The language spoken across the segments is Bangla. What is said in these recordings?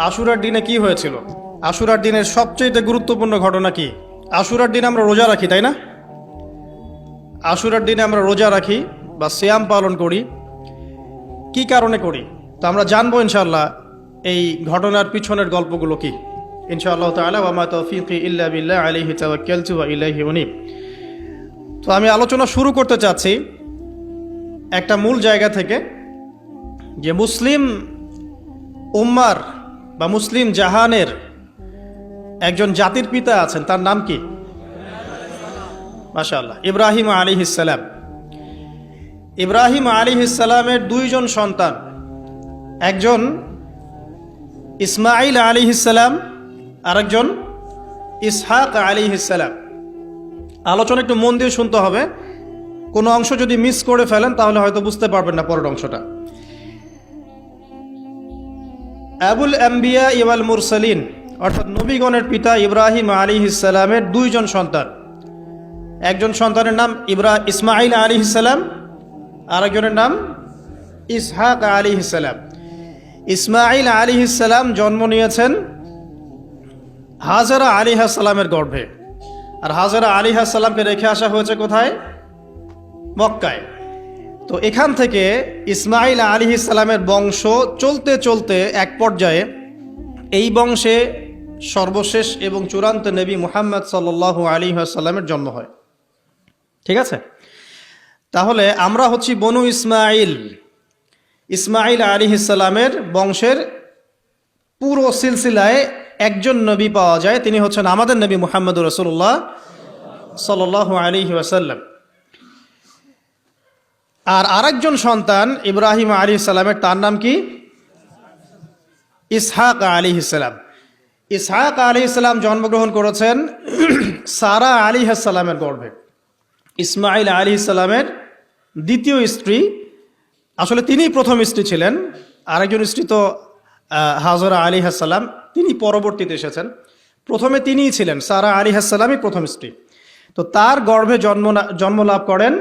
আশুরার দিনে কি হয়েছিল? আশুরার দিনের সবচেয়ে গুরুত্বপূর্ণ ঘটনা কি? আশুরার দিনে আমরা রোজা রাখি, তাই না? আশুরার দিনে আমরা রোজা রাখি বা সিয়াম পালন করি। কি কারণে করি তো আমরা জানবো ইনশাআল্লাহ। এই ঘটনার পিছনের গল্পগুলো কি ইনশাআল্লাহ তাআলা। ওয়া মা তাওফীকি ইল্লা বিল্লাহ আলাইহি তাওয়াক্কালতু ওয়া ইলাইহি উনীব। তো আমি আলোচনা শুরু করতে চাচ্ছি একটা মূল জায়গা থেকে, যে মুসলিম উম্মার বা মুসলিম জাহানের একজন জাতির পিতা আছেন, তার নাম কি? মাশাআল্লাহ, ইব্রাহিম আলাইহিস সালাম। ইব্রাহিম আলাইহিস সালামের দুইজন সন্তান, একজন ইসমাঈল আলাইহিস সালাম, আরেকজন ইসহাক আলাইহিস সালাম। আলোচনা একটু মন দিয়ে শুনতে হবে, কোনো অংশ যদি মিস করে ফেলেন তাহলে হয়তো বুঝতে পারবেন না পরের অংশটা। আবুল আম্বিয়া ওয়াল মুরসালিন, অর্থাৎ নবীগণের পিতা ইব্রাহিম আলাইহিস সালামের দুইজন সন্তান। একজন সন্তানের নাম ইসমাঈল আলাইহিস সালাম, আরেকজনের নাম ইসহাক আলাইহিস সালাম। ইসমাঈল আলাইহিস সালাম জন্ম নিয়েছেন হাজেরা আলাইহিস সালামের গর্ভে, আর হাজেরা আলাইহিস সালামকে রেখে আসা হয়েছে কোথায়? মক্কায়। তো এখান থেকে ইসমাঈল আলাইহিস সালামের বংশ চলতে চলতে এক পর্যায়ে এই বংশে সর্বশেষ এবং চূড়ান্ত নবী মুহাম্মদ সাল্লাল্লাহু আলাইহি ওয়াসাল্লামের জন্ম হয়। ঠিক আছে, তাহলে আমরা হচ্ছি বনু ইসমাঈল। ইসমাঈল আলাইহিস সালামের বংশের পুরো সিলসিলায় একজন নবী পাওয়া যায়, তিনি হচ্ছেন আমাদের নবী মুহাম্মদুর রাসূলুল্লাহ সাল্লাল্লাহু আলাইহি ওয়াসাল্লাম। আর আরেকজন সন্তান ইব্রাহিম আলাইহিস সালামের, তার নাম কি? ইসহাক আলাইহিস সালাম। ইসহাক আলাইহিস সালাম জন্মগ্রহণ করেছেন সারা আলাইহিস সালামের গর্ভে। ইসমাঈল আলাইহিস সালামের দ্বিতীয় স্ত্রী, আসলে তিনি প্রথম স্ত্রী ছিলেন, আরেকজন স্ত্রী তো হাজেরা আলাইহিস সালাম, তিনি পরবর্তীতে এসেছেন। প্রথমে তিনিই ছিলেন, সারা আলাইহিস সালামই প্রথম স্ত্রী। তো তার গর্ভে জন্ম লাভ করেন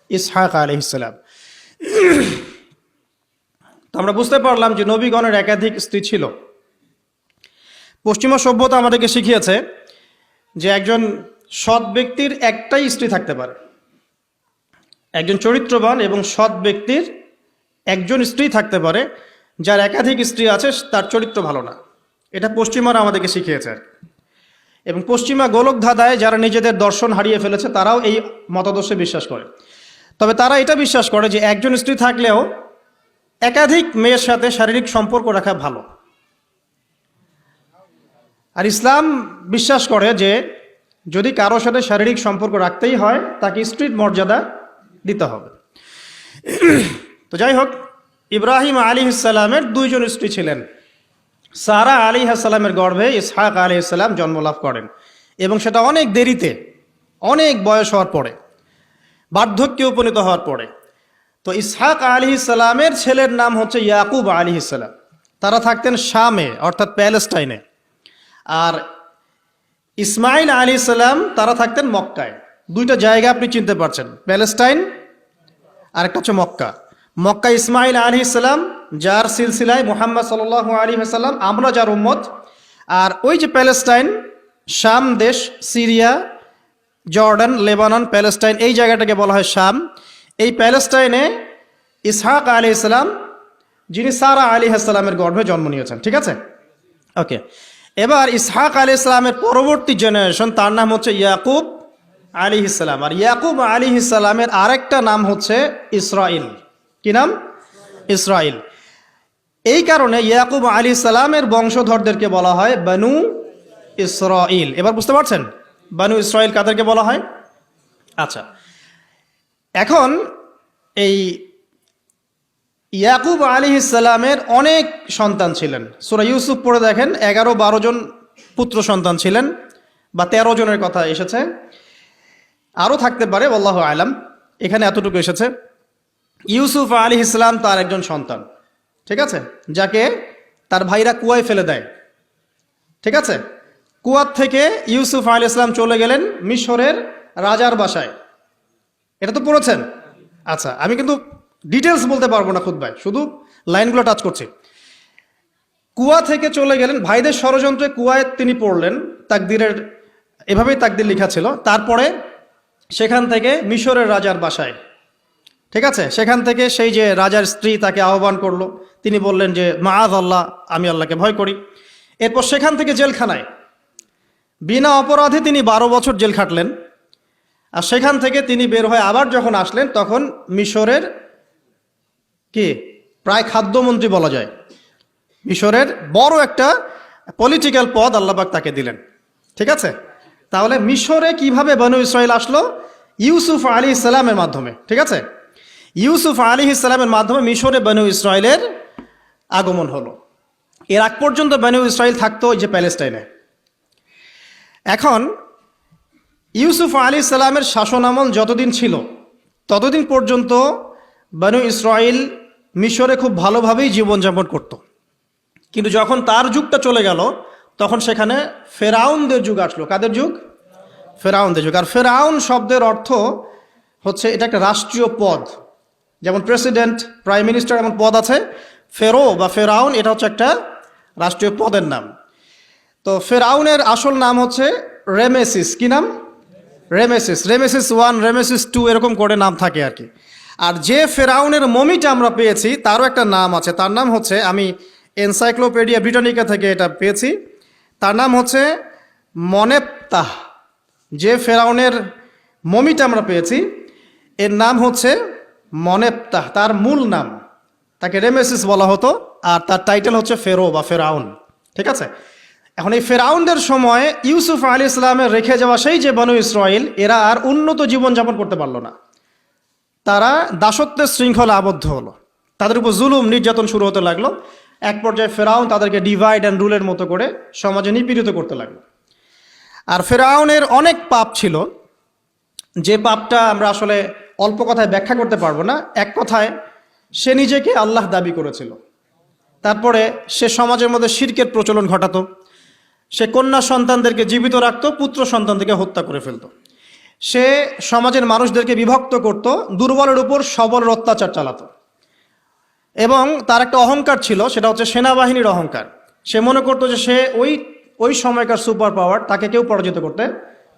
ইসহাক আলাইহিস সালাম। তো আমরা বুঝতে পারলাম যে নবীগণের একাধিক স্ত্রী ছিল। পশ্চিমা সভ্যতা আমাদেরকে শিখিয়েছে যে একজন সৎ ব্যক্তির একটাই স্ত্রী থাকতে পারে। একজন চরিত্রবান এবং সৎ ব্যক্তির একজন স্ত্রী থাকতে পারে, যার একাধিক স্ত্রী আছে তার চরিত্র ভালো না। এটা পশ্চিমারা আমাদেরকে শিখিয়েছে। এবং পশ্চিমা গোলক ধাঁধায় যারা নিজেদের দর্শন হারিয়ে ফেলেছে তারাও এই মতাদর্শে বিশ্বাস করে। তবে তারা এটা বিশ্বাস করে যে একজন স্ত্রী থাকলেও একাধিক মেয়ের সাথে শারীরিক সম্পর্ক রাখা ভালো। আর ইসলাম বিশ্বাস করে যে যদি কারোর সাথে শারীরিক সম্পর্ক রাখতেই হয় তাকে স্ত্রীর মর্যাদা দিতে হবে। তো যাই হোক, ইব্রাহিম আলাইহিস সালামের দুইজন স্ত্রী ছিলেন। সারা আলাইহিস সালামের গর্ভে ইসহাক আলাইহিস সালাম জন্ম লাভ করেন, এবং সেটা অনেক দেরিতে, অনেক বয়স হওয়ার পরে, বার্ধক্যে উপনীত হওয়ার পরে। তো ইসহাক আলাইহিস সালামের ছেলের নাম হচ্ছে ইয়াকুব আলাইহিস সালাম। তারা থাকতেন শামে, অর্থাৎ প্যালেস্টাইনে। আর ইসমাঈল আলাইহিস সালাম তারা থাকতেন মক্কায়। দুইটা জায়গা আপনি চিনতে পারছেন, প্যালেস্টাইন আর একটা হচ্ছে মক্কা। মক্কা ইসমাঈল আলাইহিস সালাম, যার সিলসিলায় মুহাম্মদ সাল্লাল্লাহু আলাইহি ওয়াসাল্লাম, আমরা যার উম্মত। আর ওই যে প্যালেস্টাইন, শাম দেশ, সিরিয়া, জর্ডান, লেবানন, প্যালেস্টাইন, এই জায়গাটাকে বলা হয় শাম। এই প্যালেস্টাইনে ইসহাক আলাইহিস সালাম, যিনি সারা আলাইহিস সালামের গর্ভে জন্ম নিয়েছেন। ঠিক আছে, ওকে। এবার ইসহাক আলাইহিস সালামের পরবর্তী জেনারেশন, তার নাম হচ্ছে ইয়াকুব আলাইহিস সালাম। আর ইয়াকুব আলাইহিস সালামের আরেকটা নাম হচ্ছে ইসরাইল। কি নাম? ইসরাইল। এই কারণে ইয়াকুব আলাইহিস সালামের বংশধরদেরকে বলা হয় বনু ইসরাইল। এবার বুঝতে পারছেন বনু ইসরাইল কাদেরকে বলা হয়? আচ্ছা, এখন এই ইয়াকুব আলাইহিস সালামের অনেক সন্তান ছিলেন। সূরা ইউসুফ পড়ে দেখেন, 11-12 জন পুত্র সন্তান ছিলেন, বা 13 জনের কথা এসেছে, আরও থাকতে পারে, আল্লাহু আলাম। এখানে এতটুকু এসেছে। ইউসুফ আলাইহিস সালাম তার একজন সন্তান, ঠিক আছে, যাকে তার ভাইরা কুয়ায় ফেলে দেয়। ঠিক আছে, কুয়ার থেকে ইউসুফ আলাইহিস সালাম চলে গেলেন মিশরের রাজার বাসায়। এটা তো পড়েছেন। আচ্ছা, আমি কিন্তু ডিটেলস বলতে পারবো না খুতবায়, শুধু লাইনগুলো টাচ করছি। কুয়া থেকে চলে গেলেন, ভাইদের ষড়যন্ত্রে কুয়ায় তিনি পড়লেন, তাকদিরের এভাবেই তাকদির লেখা ছিল। তারপরে সেখান থেকে মিশরের রাজার বাসায়, ঠিক আছে, সেখান থেকে সেই যে রাজার স্ত্রী তাকে আহ্বান করলো, তিনি বললেন যে মাআজ আল্লাহ, আমি আল্লাহকে ভয় করি। এরপর সেখান থেকে জেলখানায় বিনা অপরাধে তিনি 12 বছর জেল খাটলেন। আর সেখান থেকে তিনি বের হয়ে আবার যখন আসলেন, তখন মিশরের কি প্রায় খাদ্যমন্ত্রী বলা যায়, মিশরের বড় একটা পলিটিক্যাল পদ আল্লাহ পাক তাকে দিলেন। ঠিক আছে, তাহলে মিশরে কিভাবে বনু ইসরাইল আসলো? ইউসুফ আলাইহিস সালামের মাধ্যমে। ঠিক আছে, ইউসুফ আলাইহিস সালামের মাধ্যমে মিশরে বনু ইসরাইলের আগমন হলো। এর আগ পর্যন্ত বনু ইসরাইল থাকতো যে প্যালেস্টাইনে। এখন ইউসুফ আলাইহিস সালামের শাসনামল যতদিন ছিল ততদিন পর্যন্ত বনু ইসরাইল মিশরে খুব ভালোভাবেই জীবনযাপন করত। কিন্তু যখন তার যুগটা চলে গেল, তখন সেখানে ফেরাউনদের যুগ আসলো। কাদের যুগ? ফেরাউনদের যুগ। আর ফেরাউন শব্দের অর্থ হচ্ছে এটা একটা রাষ্ট্রীয় পদ, যেমন প্রেসিডেন্ট, প্রাইম মিনিস্টার এমন পদ আছে। ফেরো বা ফেরাউন এটা হচ্ছে একটা রাষ্ট্রীয় পদের নাম। তো ফেরাউনের আসল নাম হচ্ছে রেমেসিস। কি নাম? রেমেসিস। রেমেসিস 1, রেমেসিস 2 এরকম করে নাম থাকে আর কি। আর যে ফেরাউনের মমিটা আমরা পেয়েছি তারও একটা নাম আছে। তার নাম হচ্ছে, আমি এনসাইক্লোপিডিয়া ব্রিটানিকা থেকে এটা পেয়েছি, তার নাম হচ্ছে মনেপ্তাহ। যে ফেরাউনের মমিটা আমরা পেয়েছি এর নাম হচ্ছে মনেপ্তাহ। তার মূল নাম, তাকে রেমেসিস বলা হতো, আর তার টাইটেল হচ্ছে ফেরো বা ফেরাউন। ঠিক আছে, এখন এই ফেরাউনদের সময় ইউসুফ আলাইহিস সালামের রেখে যাওয়া সেই যে বনু ইসরাইল, এরা আর উন্নত জীবনযাপন করতে পারলো না। তারা দাসত্বের শৃঙ্খলা আবদ্ধ হলো, তাদের উপর জুলুম নির্যাতন শুরু হতে লাগলো। এক পর্যায়ে ফেরাউন তাদেরকে ডিভাইড অ্যান্ড রুলের মতো করে সমাজে নিপীড়িত করতে লাগলো। আর ফেরাউনের অনেক পাপ ছিল, যে পাপটা আমরা আসলে অল্প কথায় ব্যাখ্যা করতে পারবো না। এক কথায় সে নিজেকে আল্লাহ দাবি করেছিল। তারপরে সে সমাজের মধ্যে শিরকের প্রচলন ঘটাতো। সে কন্যা সন্তানদেরকে জীবিত রাখতো, পুত্র সন্তানদেরকে হত্যা করে ফেলতো। সে সমাজের মানুষদেরকে বিভক্ত করত, দুর্বলের উপর সবলের অত্যাচার চালাতো। এবং তার একটা অহংকার ছিল, সেটা হচ্ছে সেনাবাহিনীর অহংকার। সে মনে করতো যে সে ওই সময়কার সুপার পাওয়ার, তাকে কেউ পরাজিত করতে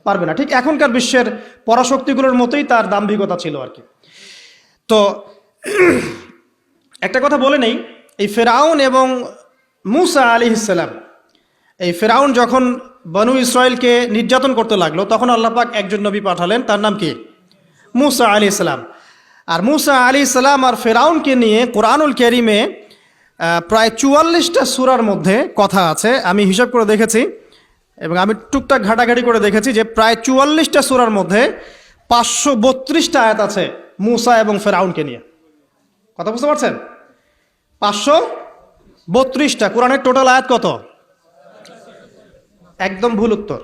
পারবে না। ঠিক এখনকার বিশ্বের পরাশক্তিগুলোর মতোই তার দাম্ভিকতা ছিল আর কি। তো একটা কথা বলে নেই, এই ফেরাউন এবং মূসা আলাইহিস সালাম, এই ফেরাউন যখন বনু ইসরাইলকে নির্যাতন করতে লাগলো, তখন আল্লাহ পাক একজন নবী পাঠালেন, তার নাম কি? মূসা আলাইহিস সালাম। আর মূসা আলাইহিস সালাম আর ফেরাউনকে নিয়ে কোরআনুল কারীমে প্রায় 44টা সূরার মধ্যে কথা আছে। আমি হিসাব করে দেখেছি এবং আমি টুকটাক ঘাটাঘাটি করে দেখেছি যে প্রায় 44টা সূরার মধ্যে 532টা আয়াত আছে মূসা এবং ফেরাউনকে নিয়ে। কথা বুঝতে পারছেন? 532টা। কোরআনের টোটাল আয়াত কত? একদম ভুল উত্তর,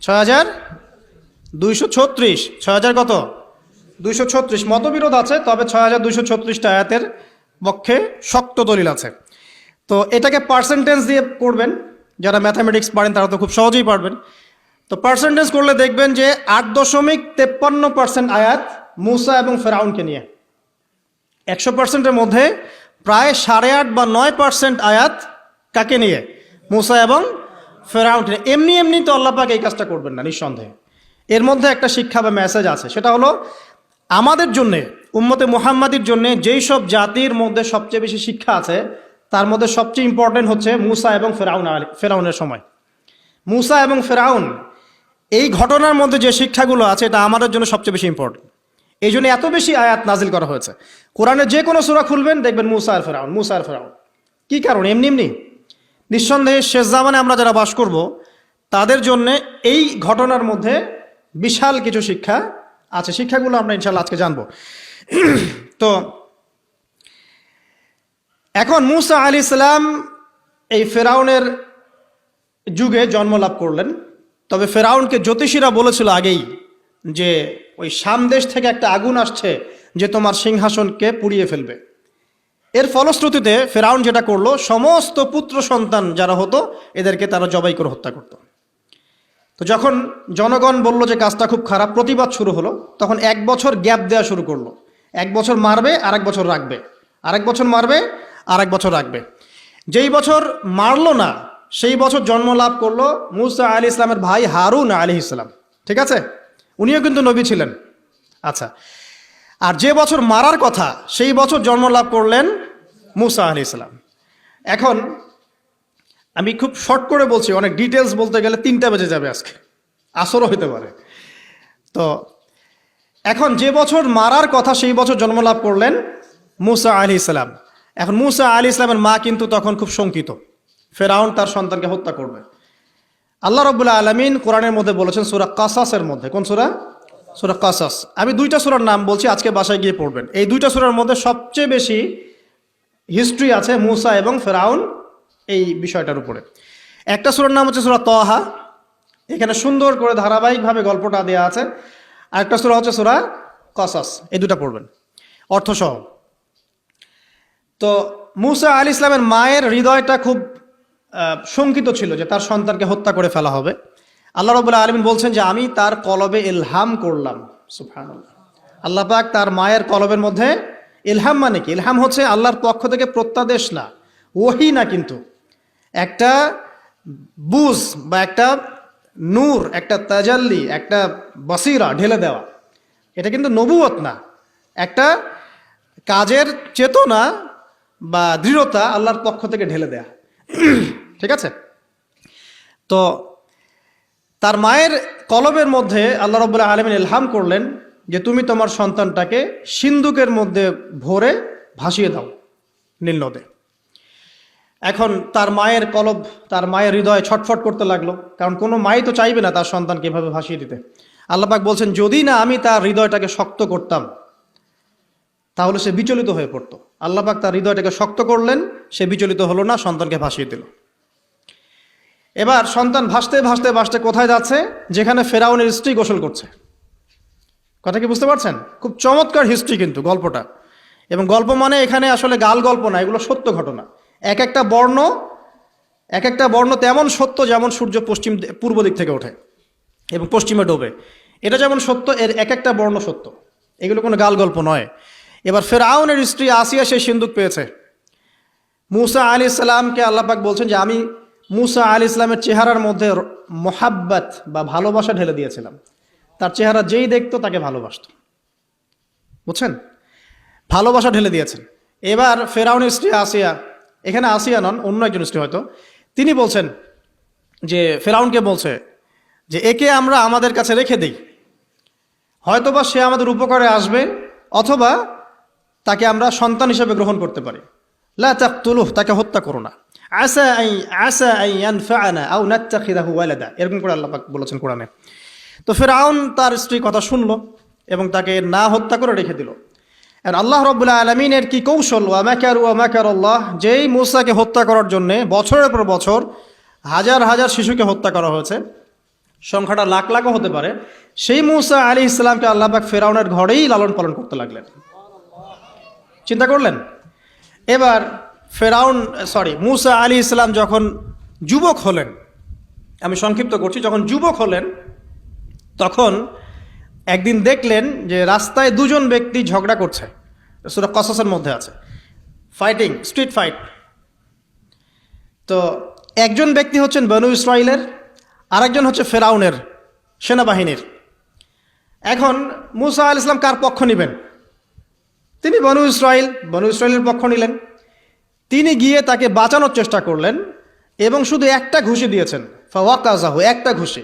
6236। 6000 কত? 236। মতবিরোধ আছে, তবে 6236টা আয়াতের পক্ষে শক্ত দলিল আছে। তো এটাকে পার্সেন্টেজ দিয়ে করবেন, যারা ম্যাথামেটিক্স পারেন তারা তো খুব সহজেই পারবেন। তো পার্সেন্টেজ করলে দেখবেন যে 8.53% আয়াত মূসা এবং ফেরাউনকে নিয়ে। 100%-এর মধ্যে প্রায় 8.5 বা 9% আয়াত কাকে নিয়ে? মূসা এবং ফেরাউন। এমনি এমনি তো আল্লাহ পাক এই কাজটা করবেন না, নিঃসন্দেহে। এর মধ্যে একটা শিক্ষা বা মেসেজ আছে, সেটা হলো আমাদের জন্যে, উম্মতে মুহাম্মাদির জন্যে যেই সব জাতির মধ্যে সবচেয়ে বেশি শিক্ষা আছে, তার মধ্যে সবচেয়ে ইম্পর্টেন্ট হচ্ছে মূসা এবং ফেরাউনের সময়। মূসা এবং ফেরাউন, এই ঘটনার মধ্যে যে শিক্ষাগুলো আছে, এটা আমাদের জন্য সবচেয়ে বেশি ইম্পর্টেন্ট। এই জন্য এত বেশি আয়াত নাজিল করা হয়েছে। কোরআনের যে কোনো সূরা খুলবেন দেখবেন মূসা আর ফেরাউন, মূসা আর ফেরাউন। কি কারণ? এমনি এমনি? নিঃসন্দেহে শেষ জামানে আমরা যারা বাস করব তাদের জন্য এই ঘটনার মধ্যে বিশাল কিছু শিক্ষা আছে। শিক্ষাগুলো আমরা ইনশাআল্লাহ আজকে জানবো। তো এখন মূসা আলাইহিস সালাম এই ফেরাউনের যুগে জন্ম লাভ করলেন। তবে ফেরাউনকে জ্যোতিষীরা বলেছিল আগেই যে ওই শাম দেশ থেকে একটা আগুন আসছে যে তোমার সিংহাসনকে পুড়িয়ে ফেলবে। এর ফলশ্রুতিতে ফেরাউন যেটা করলো, সমস্ত পুত্র সন্তান যারা হতো এদেরকে তারা জবাই করে হত্যা করত। তো যখন জনগণ বলল যে কাজটা খুব খারাপ, প্রতিবাদ শুরু হলো, তখন 1 বছর গ্যাপ দেওয়া শুরু করলো। 1 বছর মারবে, আরেক বছর রাখবে, আরেক বছর মারবে, আরেক বছর রাখবে। যেই বছর মারলো না সেই বছর জন্ম লাভ করলো মুসা আলী ইসলামের ভাই হারুন আলী ইসলাম। ঠিক আছে, উনিও কিন্তু নবী ছিলেন। আচ্ছা, আর যে বছর মারার কথা সেই বছর জন্ম লাভ করলেন মুসা আলী ইসলাম। এখন আমি খুব শর্ট করে বলছি, অনেক ডিটেলস বলতে গেলে 3টা বেজে যাবে, আজকে আসরও হতে পারে। তো এখন যে বছর মারার কথা সেই বছর জন্ম লাভ করলেন মুসা আলী ইসলাম। এখন মুসা আলী ইসলামের মা কিন্তু তখন খুব শঙ্কিত, ফেরাউন তার সন্তানকে হত্যা করবে। আল্লাহ রাব্বুল আলামিন কোরআনের মধ্যে বলেছেন সূরা কাসাসের মধ্যে, কোন সূরা? সূরা কাসাস। আমি 2টা সূরার নাম বলছি, আজকে বাসায় গিয়ে পড়বেন। এই 2টা সূরার মধ্যে সবচেয়ে বেশি হিস্ট্রি আছে মুসা এবং ফেরাউন এই বিষয়টার উপরে। একটা সূরার নাম হচ্ছে সূরা তাহা, এখানে সুন্দর করে ধারাবাহিকভাবে গল্পটা দেওয়া আছে। আরেকটা সূরা হচ্ছে সূরা কাসাস, এই 2টা পড়বেন অর্থসহ। তো মুসা আলী ইসলামের মায়ের হৃদয়টা খুব শঙ্কিত ছিল যে তার সন্তানকে হত্যা করে ফেলা হবে। আল্লাহ রাব্বুল আলামিন বলছেন যে আমি তার কলবে ইলহাম করলাম। সুবহানাল্লাহ, আল্লাহ পাক তার মায়ের কলবের মধ্যে ইলহাম, মানে কি? ইলহাম হচ্ছে আল্লাহর পক্ষ থেকে প্রত্যাদেশ না, ওহী না, কিন্তু একটা বুঝ বা একটা নূর, একটা তাজাল্লি, একটা বসিরা ঢেলে দেওয়া। এটা কিন্তু নবুয়ত না, একটা কাজের চেতনা বা দৃঢ়তা আল্লাহর পক্ষ থেকে ঢেলে দেয়া। ঠিক আছে, তো তার মায়ের কলবের মধ্যে আল্লাহ রাব্বুল আলামিন ইলহাম করলেন যে তুমি তোমার সন্তানটাকে সিন্ধুকের মধ্যে ভরে ভাসিয়ে দাও নীল নদে। এখন তার মায়ের কলব, তার মায়ের হৃদয় ছটফট করতে লাগলো, কারণ কোনো মাই তো চাইবে না তার সন্তানকে এভাবে ভাসিয়ে দিতে। আল্লাহ পাক বলছেন যদি না আমি তার হৃদয়টাকে শক্ত করতাম তাহলে সে বিচলিত হয়ে পড়তো। আল্লাহ পাক তার হৃদয়টাকে শক্ত করলেন, সে বিচলিত হলো না, সন্তানকে ভাসিয়ে দিল। এবার সন্তান ভাসতে ভাসতে ভাসতে কোথায় যাচ্ছে? যেখানে ফেরাউনের স্ত্রী গোসল করছে। কথা কি বুঝতে পারছেন? খুব চমৎকার হিস্ট্রি কিন্তু গল্পটা। এবং গল্প মানে এখানে আসলে গাল গল্প না, এগুলো সত্য ঘটনা। এক একটা বর্ণ তেমন সত্য যেমন সূর্য পূর্ব দিক থেকে ওঠে এবং পশ্চিমে ডোবে, এটা যেমন সত্য, এর এক একটা বর্ণ সত্য, এগুলো কোনো গাল গল্প নয়। এবার ফেরাউনের স্ত্রী আসিয়া সেই সিন্দুক পেয়েছে। মুসা আলী ইসলামকে আল্লাহ পাক বলছেন যে আমি মুসা আলী ইসলামের চেহারার মধ্যে মোহাব্বত বা ভালোবাসা ঢেলে দিয়েছিলাম। তার চেহারা যেই দেখতো তাকে ভালোবাসত, বুঝছেন? ভালোবাসা ঢেলে দিয়েছেন। এবার ফেরাউনের স্ত্রী আসিয়া, এখানে আসিয়া নন, অন্য একজন স্ত্রী হয়তো, তিনি বলছেন যে ফেরাউনকে বলছে যে একে আমরা আমাদের কাছে রেখে দিই, হয়তোবা সে আমাদের উপকারে আসবে, অথবা তাকে আমরা সন্তান হিসেবে গ্রহণ করতে পারি। লা তাকতুলুহ, তাকে হত্যা করো না। আসা আন ইয়ানফা'না আও নাত্তাখিযাহু ওয়ালাদা, এরকম করে আল্লাহ পাক বলেছেন কোরআনে। তো ফেরাউন তার স্ত্রী কথা শুনলো এবং তাকে না হত্যা করে রেখে দিল। আর আল্লাহ রাব্বুল আলামিনের কি কৌশল! ওয়া মাকারুল্লাহ, যেই মূসাকে হত্যা করার জন্য বছরের পর বছর হাজার হাজার শিশুকে হত্যা করা হয়েছে, সংখ্যাটা লাখ লাখও হতে পারে, সেই মূসা আলাইহিস সালামকে আল্লাহ পাক ফেরাউনের ঘরেই লালন পালন করতে লাগলেন। চিন্তা করলেন? এবার মূসা আলাইহিস সালাম যখন যুবক হলেন, আমি সংক্ষিপ্ত করছি, যখন যুবক হলেন তখন একদিন দেখলেন যে রাস্তায় দুজন ব্যক্তি ঝগড়া করছে। সূরা কসসের মধ্যে আছে, ফাইটিং, স্ট্রিট ফাইট। তো একজন ব্যক্তি হচ্ছেন বনু ইসরাইলের, আরেকজন হচ্ছে ফেরাউনের সেনাবাহিনীর। এখন মূসা আলাইহিস সালাম কার পক্ষ নেবেন? তিনি বনু ইসরাইলের পক্ষ নিলেন। তিনি গিয়ে তাকে বাঁচানোর চেষ্টা করলেন এবং শুধু একটা ঘুষি দিয়েছেন, ফাওয়াকাযাহু, একটা ঘুষি,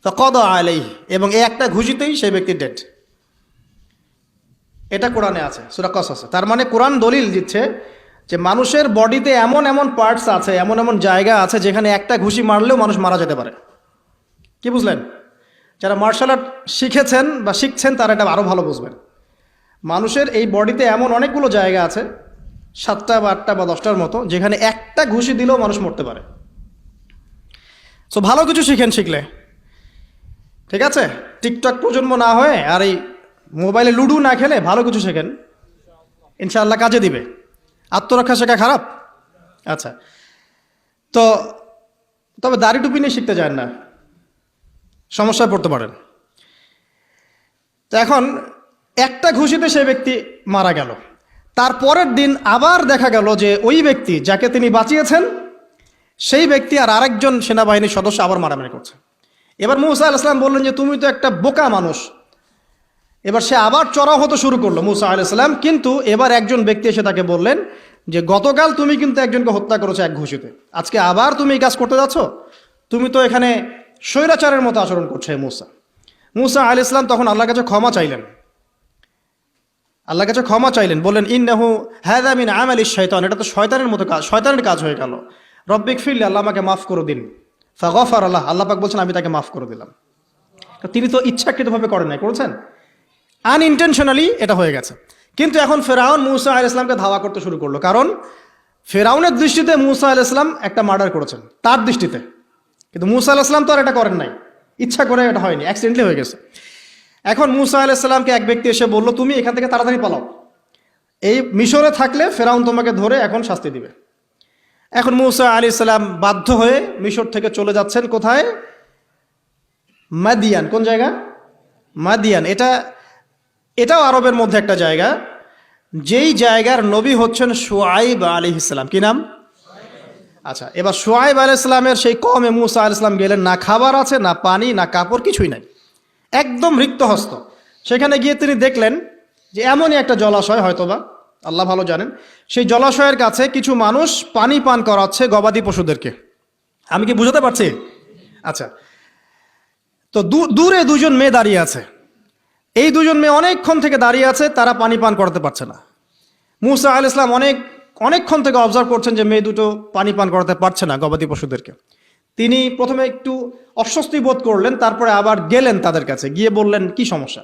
ফাকাদা আলাইহি, এবং এই একটা ঘুষিতেই সেই ব্যক্তি ডেড। এটা কোরআনে আছে, সূরা কসসে। তার মানে কোরআন দলিল দিচ্ছে যে মানুষের বডিতে এমন এমন পার্টস আছে, এমন এমন জায়গা আছে যেখানে একটা ঘুষি মারলেও মানুষ মারা যেতে পারে। কি বুঝলেন? যারা মার্শাল আর্ট শিখেছেন বা শিখছেন তারা এটা আরও ভালো বুঝবেন। মানুষের এই বডিতে এমন অনেকগুলো জায়গা আছে, 7টা বা 8টা বা 10টার মতো, যেখানে একটা ঘুষি দিলেও মানুষ মরতে পারে। সো ভালো কিছু শিখলে, ঠিক আছে? টিকটক প্রজন্ম না হয়ে আর এই মোবাইলে লুডু না খেলে ভালো কিছু শেখেন, ইনশাআল্লাহ কাজে দিবে। আত্মরক্ষা শেখা খারাপ? আচ্ছা, তো তবে দাড়ি টুপি নিয়ে শিখতে যান না, সমস্যায় পড়তে পারেন। তো এখন একটা ঘুষিতে সে ব্যক্তি মারা গেল। তারপরের দিন আবার দেখা গেল যে ওই ব্যক্তি যাকে তিনি বাঁচিয়েছেন সেই ব্যক্তি আর আরেকজন সেনাবাহিনীর সদস্য আবার মারামারি করছে। এবার মূসা আলাইহিস সালাম বললেন যে তুমি তো একটা বোকা মানুষ। এবার সে আবার চড়াও হতে শুরু করলো মূসা আলাইহিস সালাম, কিন্তু এবার একজন ব্যক্তি এসে তাকে বললেন যে গতকাল তুমি কিন্তু একজনকে হত্যা করেছো এক ঘুষিতে, আজকে আবার তুমি এই কাজ করতে যাচ্ছ, তুমি তো এখানে স্বৈরাচারের মতো আচরণ করছে মূসা। মূসা আলাইহিস সালাম তখন আল্লাহর কাছে ক্ষমা চাইলেন, আল্লাহর কাছে ক্ষমা চাইলেন, বললেন ইন্নাহু হাযা মিন আমালিশ শাইতান, এটা তো শয়তানের মতো কাজ, শয়তানের কাজ হয়ে গেল। রব্বিক ফিরলি, আল্লাহ আমাকে মাফ করে দিন। ফাগফার আল্লাহ, আল্লাহ পাক বলছেন আমি তাকে মাফ করে দিলাম। তিনি তো ইচ্ছাকৃতভাবে করেন নাই, করেছেন আনইনটেনশনালি, এটা হয়ে গেছে। কিন্তু এখন ফেরাউন মূসা আলাইহিস সালামকে ধাওয়া করতে শুরু করলো, কারণ ফেরাউনের দৃষ্টিতে মূসা আলাইহিস সালাম একটা মার্ডার করেছেন তার দৃষ্টিতে, কিন্তু মূসা আলাইহিস সালাম তো আর এটা করেন নাই, ইচ্ছা করে এটা হয়নি, অ্যাক্সিডেন্টলি হয়ে গেছে। এখন মূসা আলাইহিস সালামকে এক ব্যক্তি এসে বলল তুমি এখান থেকে তাড়াতাড়ি পালাও, এই মিশরে থাকলে ফেরাউন তোমাকে ধরে এখন শাস্তি দিবে। এখন মূসা আলাইহিস সালাম বাধ্য হয়ে মিশর থেকে চলে যাচ্ছেন কোথায়? মাদিয়ান। কোন জায়গা? মাদিয়ান। এটাও আরবের মধ্যে একটা জায়গা, যেই জায়গার নবী হচ্ছেন শুআইব আলাইহিস সালাম। কি নাম? আচ্ছা, এবার শুআইব আলাইহিস সালামের সেই কওমে মূসা আলাইহিস সালাম গেলেন, না খাবার আছে, না পানি, না কাপড়, কিছুই নাই, একদম রিক্ত হস্ত। সেখানে গিয়ে তিনি দেখলেন যে এমনই একটা জলাশয়, হয়তোবা আল্লাহ ভালো জানেন, সেই জলাশয়ের কাছে কিছু মানুষ পানি পান করাচ্ছে গবাদি পশুদেরকে। আমি কি বুঝাতে পারছি? আচ্ছা, তো দূরে দুজন মেয়ে দাঁড়িয়ে আছে, এই দুজন মেয়ে অনেকক্ষণ থেকে দাঁড়িয়ে আছে, তারা পানি পান করাতে পারছে না। মূসা আলাইহিস সালাম অনেকক্ষণ থেকে অবজার্ভ করছেন যে মেয়ে দুটো পানি পান করাতে পারছে না গবাদি পশুদেরকে। তিনি প্রথমে একটু অস্বস্তি বোধ করলেন, তারপরে আবার গেলেন তাদের কাছে, গিয়ে বললেন কি সমস্যা।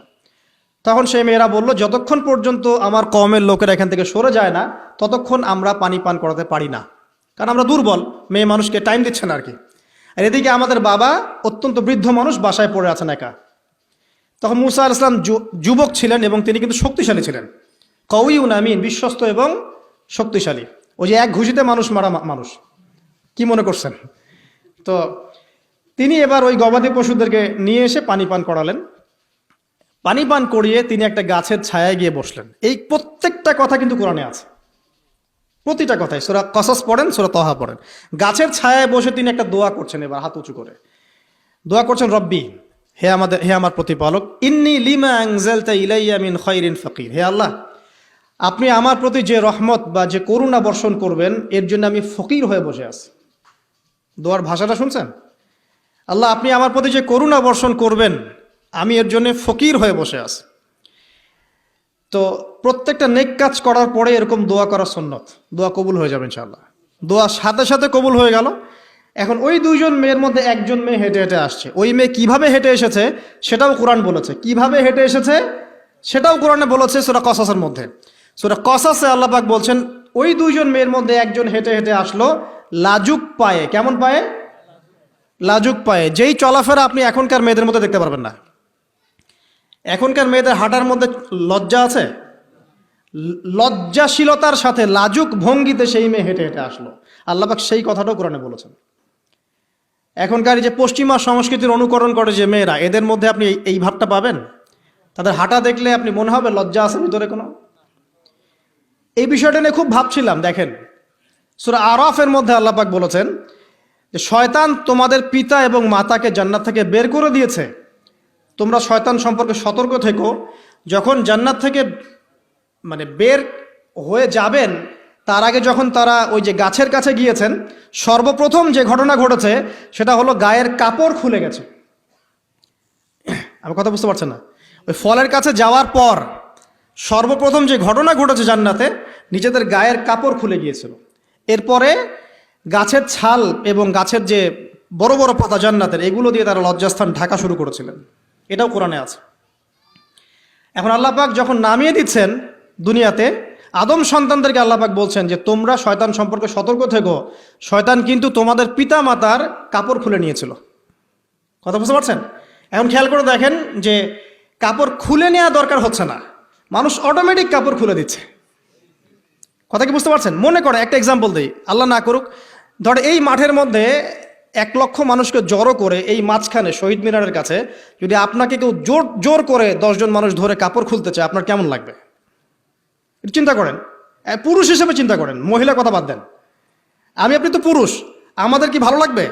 তখন সেই মেয়েরা বলল যতক্ষণ পর্যন্ত আমার কওমের লোকেরা এখান থেকে সরে যায় না ততক্ষণ আমরা পানি পান করাতে পারি না, কারণ আমরা দুর্বল, মেয়ে মানুষকে টাইম দিচ্ছে না আর কি। আর এদিকে আমাদের বাবা অত্যন্ত বৃদ্ধ মানুষ, বাসায় পড়ে আছেন একা। তখন মূসা আলাইহিস সালাম যুবক ছিলেন এবং তিনি কিন্তু শক্তিশালী ছিলেন, কওয়িউন আমিন, বিশ্বস্ত এবং শক্তিশালী। ওই যে এক ঘুষিতে মানুষ মারা মানুষ, কি মনে করছেন? তো তিনি এবার ওই গবাদি পশুদেরকে নিয়ে এসে পানি পান করালেন। পানি পান করিয়ে তিনি একটা গাছের ছায়ায় গিয়ে বসলেন। এই প্রত্যেকটা কথা কিন্তু কোরআনে আছে, প্রতিটা কথাই। সূরা কসস পড়েন, সূরা তাহা পড়েন। গাছের ছায়ায় বসে তিনি একটা দোয়া করছেন, এবার হাত উঁচু করে দোয়া করছেন, রব্বি, হে আমার প্রতিপালক, ইন্নী লিমা আনজালতা ইলাইয়া মিন খায়রিন ফাকির, হে আল্লাহ, আপনি আমার প্রতি যে রহমত বা যে করুণা বর্ষণ করবেন এর জন্য আমি ফকির হয়ে বসে আছি। দোয়ার ভাষাটা শুনছেন? আল্লাহ, আপনি আমার প্রতি যে করুণা বর্ষণ করবেন আমি এর জন্য ফকির হয়ে বসে আছি। তো প্রত্যেকটা নেক কাজ করার পরে এরকম দোয়া করা সুন্নত, দোয়া কবুল হয়ে যাবে ইনশাআল্লাহ। দোয়া সাথে সাথে কবুল হয়ে গেল। এখন ওই দুইজন মেয়ের মধ্যে একজন মেয়ে হেঁটে হেঁটে আসছে, ওই মেয়ে কিভাবে হেঁটে এসেছে সেটাও কোরআন বলেছে, কিভাবে হেঁটে এসেছে সেটাও কোরআনে বলেছে সূরা কসসের মধ্যে। সূরা কসসে আল্লাহ পাক বলছেন ওই দুইজন মেয়ের মধ্যে একজন হেঁটে হেঁটে আসলো লাজুক পায়ে। কেমন পায়ে? লাজুক পায়ে। যেই চলাফেরা আপনি এখনকার মেয়েদের মধ্যে দেখতে পারবেন না। এখনকার মেয়েদের হাঁটার মধ্যে লজ্জা আছে, লজ্জাশীলতার সাথে লাজুক ভঙ্গিতে সেই মেয়ে হেঁটে হেঁটে আসলো। আল্লাহ পাক সেই কথাটাও কোরআনে বলেছেন। এখনকার যে পশ্চিমা সংস্কৃতির অনুকরণ করে যে মেয়েরা, এদের মধ্যে আপনি এই ভাবটা পাবেন। তাদের হাঁটা দেখলে আপনি মনে হবে লজ্জা আছে ভিতরে কোনো। এই বিষয়টা নিয়ে খুব ভাবছিলাম। দেখেন সূরা আরাফের মধ্যে আল্লাহ পাক বলেছেন যে শয়তান তোমাদের পিতা এবং মাতাকে জান্নাত থেকে বের করে দিয়েছে, তোমরা শয়তান সম্পর্কে সতর্ক থেকো। যখন জান্নাত থেকে বের হয়ে যাবেন তার আগে যখন তারা ওই যে গাছের কাছে গিয়েছেন, সর্বপ্রথম যে ঘটনা ঘটেছে সেটা হলো গায়ের কাপড় খুলে গেছে। আমি কথা বুঝতে পারছেন না? ওই ফলের কাছে যাওয়ার পর সর্বপ্রথম যে ঘটনা ঘটেছে জান্নাতে, নিজেদের গায়ের কাপড় খুলে গিয়েছিল। এরপরে গাছের ছাল এবং গাছের যে বড় বড় পাতা জান্নাতের, এগুলো দিয়ে তারা লজ্জাস্থান ঢাকা শুরু করেছিলেন। এটাও কোরআনে আছে। এখন আল্লাহ পাক যখন নামিয়ে দিচ্ছেন দুনিয়াতে, আদম সন্তানদেরকে আল্লাহ পাক বলছেন যে তোমরা শয়তান সম্পর্কে সতর্ক থেকো, শয়তান কিন্তু তোমাদের পিতা মাতার কাপড় খুলে নিয়েছিল। কথা বুঝতে পারছেন? এখন খেয়াল করে দেখেন যে কাপড় খুলে নেওয়া দরকার হচ্ছে না, মানুষ অটোমেটিক কাপড় খুলে দিচ্ছে। কথা কি বুঝতে পারছেন? মনে করে একটা এক্সাম্পল দিই, আল্লাহ না করুক, ধর এই মাঠের মধ্যে 1 লক্ষ মানুষকে জড়ো করে এই মাঝখানে শহীদ মিনারের কাছে যদি আপনাকে কেউ জোর করে 10 জন মানুষ ধরে কাপড় খুলতে চায়, আপনার কেমন লাগবে? চিন্তা করেন। পুরুষ হিসেবে চিন্তা করেন, মহিলার কথা বাদ দেন। আপনি তো পুরুষ, আমাদের কি ভালো লাগবে?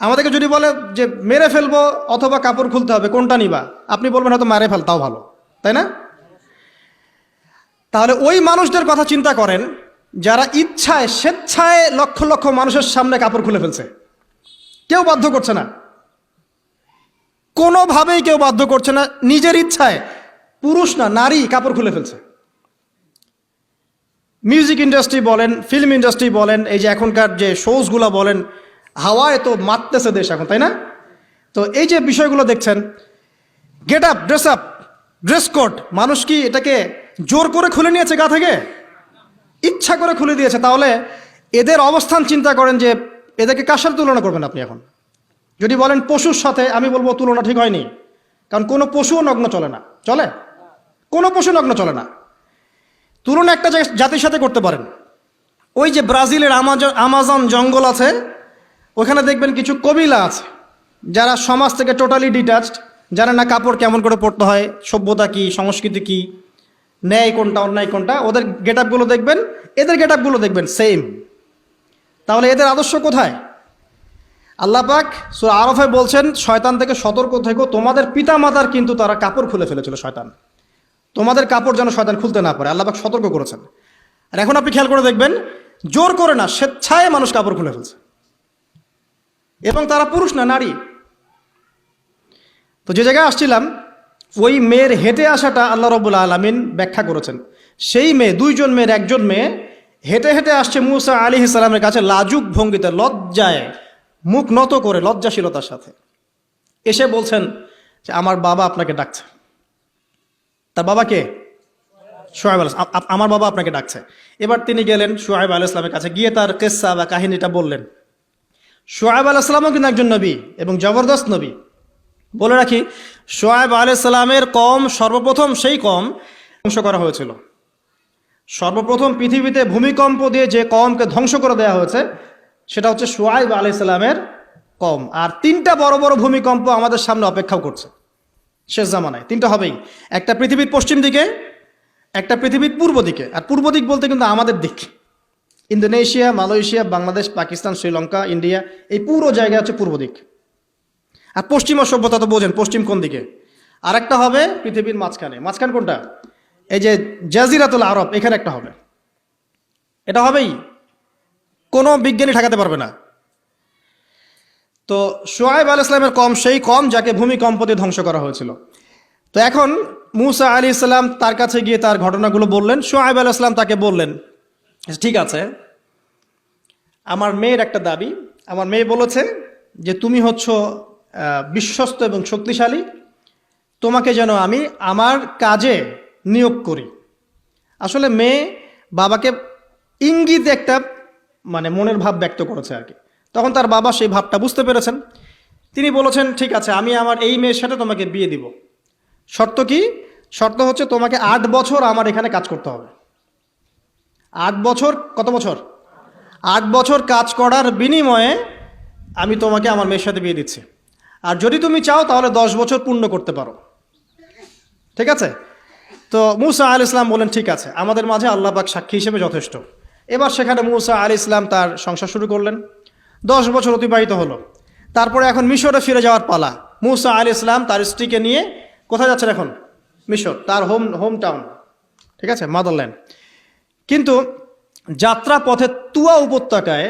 আমাদেরকে যদি বলে যে মেরে ফেলবো অথবা কাপড় খুলতে হবে, কোনটা নিবা? আপনি বলবেন হয়তো মারে ফেল, তাও ভালো, তাই না? তাহলে ওই মানুষদের কথা চিন্তা করেন যারা ইচ্ছায় স্বেচ্ছায় লক্ষ লক্ষ মানুষের সামনে কাপড় খুলে ফেলছে। কেউ বাধ্য করছে না, কোনোভাবেই কেউ বাধ্য করছে না, নিজের ইচ্ছায় পুরুষ না নারী কাপড় খুলে ফেলছে। মিউজিক ইন্ডাস্ট্রি বলেন, ফিল্ম ইন্ডাস্ট্রি বলেন, এই যে এখনকার যে শোজগুলো বলেন, হাওয়ায় তো মারতেছে দেশ এখন, তাই না? তো এই যে বিষয়গুলো দেখছেন, গেট আপ, ড্রেস কোড, মানুষ কি এটাকে জোর করে খুলে নিয়েছে গা থেকে? ইচ্ছা করে খুলে দিয়েছে। তাহলে এদের অবস্থান চিন্তা করেন যে এদেরকে কার সাথে তুলনা করবেন আপনি এখন? যদি বলেন পশুর সাথে, আমি বলবো তুলনা ঠিক হয়নি, কারণ কোনো পশুও নগ্ন চলে না। চলে? কোনো পশু নগ্ন চলে না। তুলনা একটা জাতির সাথে করতে পারেন। ওই যে ব্রাজিলের আমাজন জঙ্গল আছে, ওখানে দেখবেন কিছু কবিলা আছে যারা সমাজ থেকে টোটালি ডিটাচড, জানে না কাপড় কেমন করে পরতে হয়, সভ্যতা কি, সংস্কৃতি কি, ন্যায় কোনটা অন্যায় কোনটা। ওদের গেট আপগুলো দেখবেন, এদের গেট আপগুলো দেখবেন সেম। তাহলে এদের আদর্শ কোথায়? আল্লাহ পাক সূরা আরাফে বলছেন, শয়তান থেকে সতর্ক থেকো, তোমাদের পিতামাতার কিন্তু তারা কাপড় খুলে ফেলেছিল শয়তান, তোমাদের কাপড় যেন শয়তান খুলতে না পারে, আল্লাহ পাক সতর্ক করেছেন। আর এখন আপনি খেয়াল করে দেখবেন, জোর করে না, স্বেচ্ছায় মানুষ কাপড় খুলে ফেলছে, এবং তারা পুরুষ না, নারী। তো যে জায়গায় আসছিলাম, ওই মেয়ের হেঁটে আসাটা আল্লাহ রাব্বুল আলামিন ব্যাখ্যা করেছেন। সেই মেয়ে, দুইজন মেয়ের একজন মেয়ে হেঁটে হেঁটে আসছে মূসা আলাইহিস সালামের কাছে লাজুক ভঙ্গিতে, লজ্জায় মুখ নত করে, লজ্জাশীলতার সাথে এসে বলছেন যে আমার বাবা আপনাকে ডাকছে। তার বাবাকে শুআয়ব আলাইহিস, আমার বাবা আপনাকে ডাকছে। এবার তিনি গেলেন শুআয়ব আলাইহিস সালামের কাছে, গিয়ে তার কিসসা বা কাহিনীটা বললেন। শুআয়ব আলাইহিস সালামও কিন্তু একজন নবী এবং জবরদস্ত নবী। বলে রাখি, শুআয়ব আলাইহিস সালামের কওম সর্বপ্রথম সেই কওম ধ্বংস করা হয়েছিল। সর্বপ্রথম পৃথিবীতে ভূমিকম্প দিয়ে যে কওমকে ধ্বংস করে দেওয়া হয়েছে সেটা হচ্ছে শুআয়ব আলাইহিস সালামের কওম। আর তিনটা বড় বড় ভূমিকম্প আমাদের সামনে অপেক্ষাও করছে শেষ জামানায়। তিনটা হবেই, একটা পৃথিবীর পশ্চিম দিকে, একটা পৃথিবীর পূর্ব দিকে। আর পূর্ব দিক বলতে কিন্তু আমাদের দিক, Indonesia, Malaysia, Bangladesh, Pakistan, Sri Lanka, India, এই পুরো জায়গা হচ্ছে পূর্ব দিক। আর পশ্চিমা সভ্যতা তো বোঝেন পশ্চিম কোন দিকে। আর একটা হবে পৃথিবীর মাঝখানে। মাঝখান কোনটা? এই যে জাজিরাতুল আরব, এখানে একটা হবে। এটা হবেই, কোনো বিজ্ঞানী ঠেকাতে পারবে না। তো শুআয়ব আলাইহিস সালামের কওম সেই কওম যাকে ভূমিকম্প দিয়ে ধ্বংস করা হয়েছিল। তো এখন মূসা আলাইহিস সালাম তার কাছে গিয়ে তার ঘটনাগুলো বললেন। শুআয়ব আলাইহিস সালাম তাকে বললেন, ঠিক আছে, আমার মেয়ের একটা দাবি। আমার মেয়ে বলেছে যে তুমি হচ্ছ বিশ্বস্ত এবং শক্তিশালী, তোমাকে যেন আমি আমার কাজে নিয়োগ করি। আসলে মেয়ে বাবাকে ইঙ্গিত একটা মানে মনের ভাব ব্যক্ত করেছে আর কি। তখন তার বাবা সেই ভাবটা বুঝতে পেরেছেন। তিনি বলেছেন, ঠিক আছে, আমি আমার এই মেয়ের সাথে তোমাকে বিয়ে দিব। শর্ত কি? শর্ত হচ্ছে তোমাকে 8 বছর আমার এখানে কাজ করতে হবে। 8 বছর, কত বছর? 8 বছর কাজ করার বিনিময়ে আমি তোমাকে আমার মেয়ের সাথে বিয়ে দিচ্ছি। আর যদি তুমি চাও তাহলে 10 বছর পূর্ণ করতে পারো। ঠিক আছে? তো মূসা আলাইহিস সালাম বলেন, ঠিক আছে, আমাদের মাঝে আল্লাহ পাক সাক্ষী হিসেবে যথেষ্ট। এবার সেখানে মূসা আলাইহিস সালাম তার সংসার শুরু করলেন। 10 বছর অতিবাহিত হলো। তারপরে এখন মিশরে ফিরে যাওয়ার পালা। মূসা আলাইহিস সালাম তার স্ত্রীকে নিয়ে কোথায় যাচ্ছেন এখন? মিশর, তার হোম টাউন। ঠিক আছে, মাদারল্যান্ড। কিন্তু যাত্রা পথে তুয়া উপত্যকায়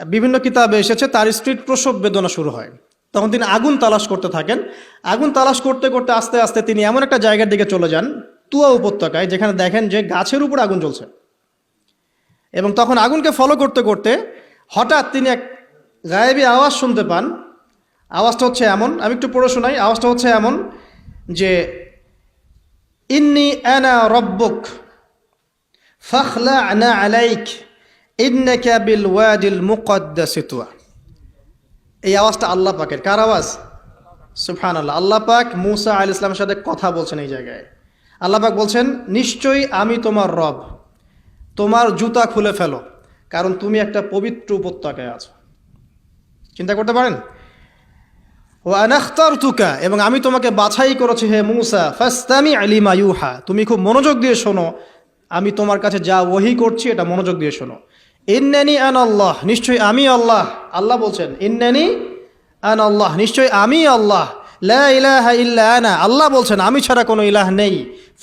বিভিন্ন কিতাবে এসেছে তার স্ত্রীর প্রসব বেদনা শুরু হয়। তখন তিনি আগুন তালাশ করতে থাকেন। আগুন তালাশ করতে করতে আস্তে আস্তে তিনি এমন একটা জায়গার দিকে চলে যান, তুয়া উপত্যকায়, যেখানে দেখেন যে গাছের উপর আগুন জ্বলছে। এবং তখন আগুনকে ফলো করতে করতে হঠাৎ তিনি এক গায়েবী আওয়াজ শুনতে পান। আওয়াজটা হচ্ছে এমন, আমি একটু পড়ে শোনাই। আওয়াজটা হচ্ছে এমন যে, ইন্নী আনা রব্বুক ফাখলা'না আলাইক ইন্নাকা বিল ওয়াদিল মুকদ্দাসি তুয়া। এই আওয়াজটা আল্লাহ পাকের। কার আওয়াজ? সুবহানাল্লাহ। আল্লাহ পাক মূসা আলাইহিস সালামের সাথে কথা বলছেন এই জায়গায়। আল্লাহ পাক বলছেন, নিশ্চয়ই আমি তোমার রব, তোমার জুতা খুলে ফেলো, কারণ তুমি একটা পবিত্র উপত্যকায় আছো। চিন্তা করতে পারেন? ওয়া আনা ইখতারতুকা, এবং আমি তোমাকে বাছাই করেছি হে মূসা, ফাসতামি' লিমা ইউহা, তুমি খুব মনোযোগ দিয়ে শোনো আমি তোমার কাছে যা ওহী করছি এটা মনোযোগ দিয়ে শোনো। ইন্নানি আনা আল্লাহ, নিশ্চয়ই আমি আল্লাহ। আল্লাহ বলছেন ইন্নানি আনা আল্লাহ, নিশ্চয়ই আমি আল্লাহ। লা ইলাহা ইল্লা আনা, আল্লাহ বলছেন আমি ছাড়া কোনো ইলাহ নেই।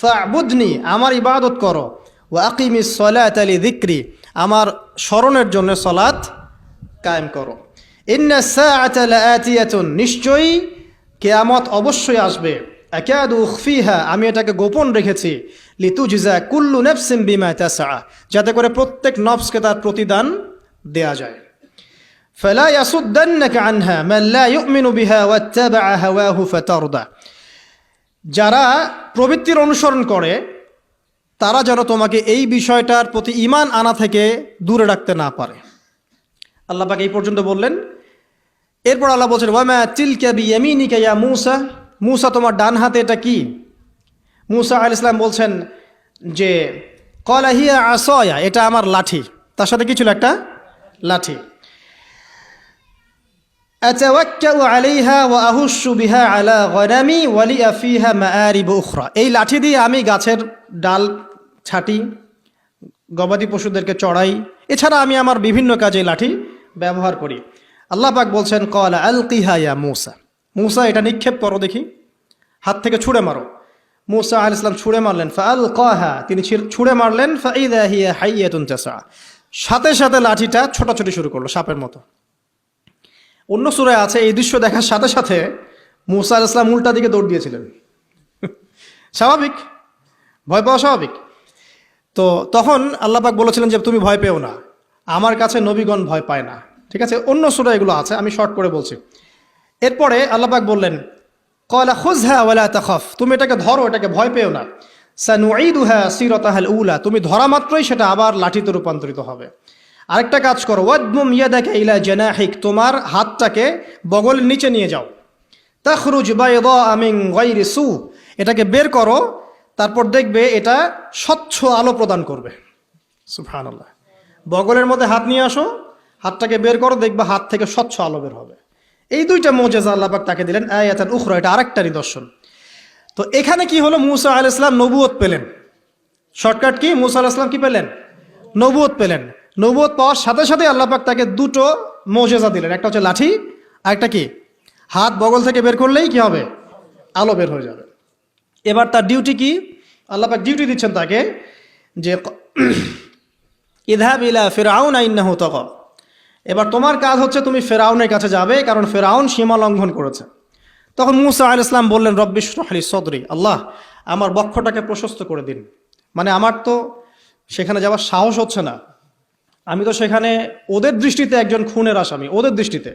ফা'বুদনি, আমার ইবাদত করো। ওয়া আকিমিস সালাতা লিযিকরি, আমার স্মরণের জন্য সালাত কায়েম করো। ইন্নাস সাআতা লাআতিয়াতুন, নিশ্চয়ই কিয়ামত অবশ্যই আসবে। আকাদু উখফিহা, আমি এটাকে গোপন রেখেছি। লিতুজজা কুল্লু নাফসিন বিমা তাসআ, যাতে করে প্রত্যেক নফসকে তার প্রতিদান দেয়া যায়। ফালা ইয়াসুদ্দান্নাকা আনহা মান লা ইউমিনু বিহা ওয়াত্তাবা'a হাওয়াহু ফাতারদা, যারা প্রবৃত্তির অনুসরণ করে তারা যেন তোমাকে এই বিষয়টার প্রতি ঈমান আনা থেকে দূরে রাখতে না পারে। আল্লাহ পাক এই পর্যন্ত বললেন। এরপর আল্লাহ বলছেন ওয়ামা তিলকা বিয়ামিনিকা ইয়া মূসা, মূসা তোমার ডান হাতে এটা কি? মূসা আলাইহিস সালাম বলছেন যে ক্বালা হিয়া আসায়া, এটা আমার লাঠি। তার সাথে কি ছিল? একটা লাঠি। আতাওয়াক্কাউ আলাইহা ওয়া আহুশু বিহা আলা গনামি ওয়া লিয়া ফিহা মাআরিব উখরা, এই লাঠি দিয়ে আমি গাছের ডাল ছাঁটি, গবাদি পশুদেরকে চড়াই, এছাড়া আমি আমার বিভিন্ন কাজে লাঠি ব্যবহার করি। আল্লাহ পাক বলছেন ক্বালা আলকিহা ইয়া মূসা, মূসা এটা নিক্ষেপ করো দেখি, হাত থেকে ছুঁড়ে মারো। মূসা আলাইহিস সালাম ছুঁড়ে মারলেন। ফাআলকাহা, তিনি ছুঁড়ে মারলেন। ফাইদা হিয়া হাইয়াতুন তাসআ, সাথে সাথে লাঠিটা ছোটাছুটি শুরু করলো সাপের মতো। অন্য সূরায় আছে এই দৃশ্য দেখার সাথে সাথে মূসা আলাইহিস সালাম উল্টা দিকে দৌড় দিয়েছিলেন। স্বাভাবিক, ভয় পাওয়া স্বাভাবিক। তো তখন আল্লাহ পাক বলেছিলেন যে তুমি ভয় পেও না, আমার কাছে নবীগণ ভয় পায় না। ঠিক আছে, অন্য সূরা এগুলো আছে, আমি শর্ট করে বলছি। এরপরে আল্লাহ পাক বললেন ক্বালা খুযহা ওয়ালা তাখাফ, তুমি এটাকে ধরো, এটাকে ভয় পেও না। সানুঈদুহা সিরাতাহাল উলা, তুমি ধরা মাত্রই সেটা আবার লাঠিতে রূপান্তরিত হবে। আরেকটা কাজ করো, ওয়াদমুম ইয়াদাকা ইলা জানাহিক, তোমার হাতটাকে বগলের নিচে নিয়ে যাও। তাখরুজ বাইদা মিন গায়রি সু, এটাকে বের করো, তারপর দেখবে এটা স্বচ্ছ আলো প্রদান করবে। সুবহানাল্লাহ, বগলের মধ্যে হাত নিয়ে আসো, হাতটাকে বের করো, দেখবে হাত থেকে স্বচ্ছ আলো বের হবে। এই দুইটা মুজিজা আল্লাহ পাক তাকে দিলেন। আয়াতান উখরা, এটা আরেকটা নিদর্শন। তো এখানে কি হলো? মূসা আলাইহিস সালাম নবুয়ত পেলেন। Shortcut key? মূসা আলাইহিস সালাম কি পেলেন? নবুয়ত পেলেন। নবুয়ত পাওয়ার সাথে সাথে আল্লাহ পাক তাকে দুটো মুজিজা দিলেন। একটা হচ্ছে লাঠি, আর একটা কি? হাত বগল থেকে বের করলেই কি হবে? আলো বের হয়ে যাবে। এবার তার ডিউটি কি? আল্লাহ পাক ডিউটি দিচ্ছেন তাকে যে ইযহাব ইলা ফিরআউন ইন্নাহু তাগা, এবার তোমার কাজ হচ্ছে তুমি ফেরাউনের কাছে যাবে, কারণ ফেরাউন সীমা লঙ্ঘন করেছে। তখন মূসা আলাইহিস সালাম বললেন রব্বি ইশরাহ লি সদরি, আল্লাহ আমার বক্ষটাকে প্রশস্ত করে দিন। মানে আমার তো সেখানে যাওয়ার সাহস হচ্ছে না, আমি তো সেখানে ওদের দৃষ্টিতে একজন খুনের আসামি, ওদের দৃষ্টিতে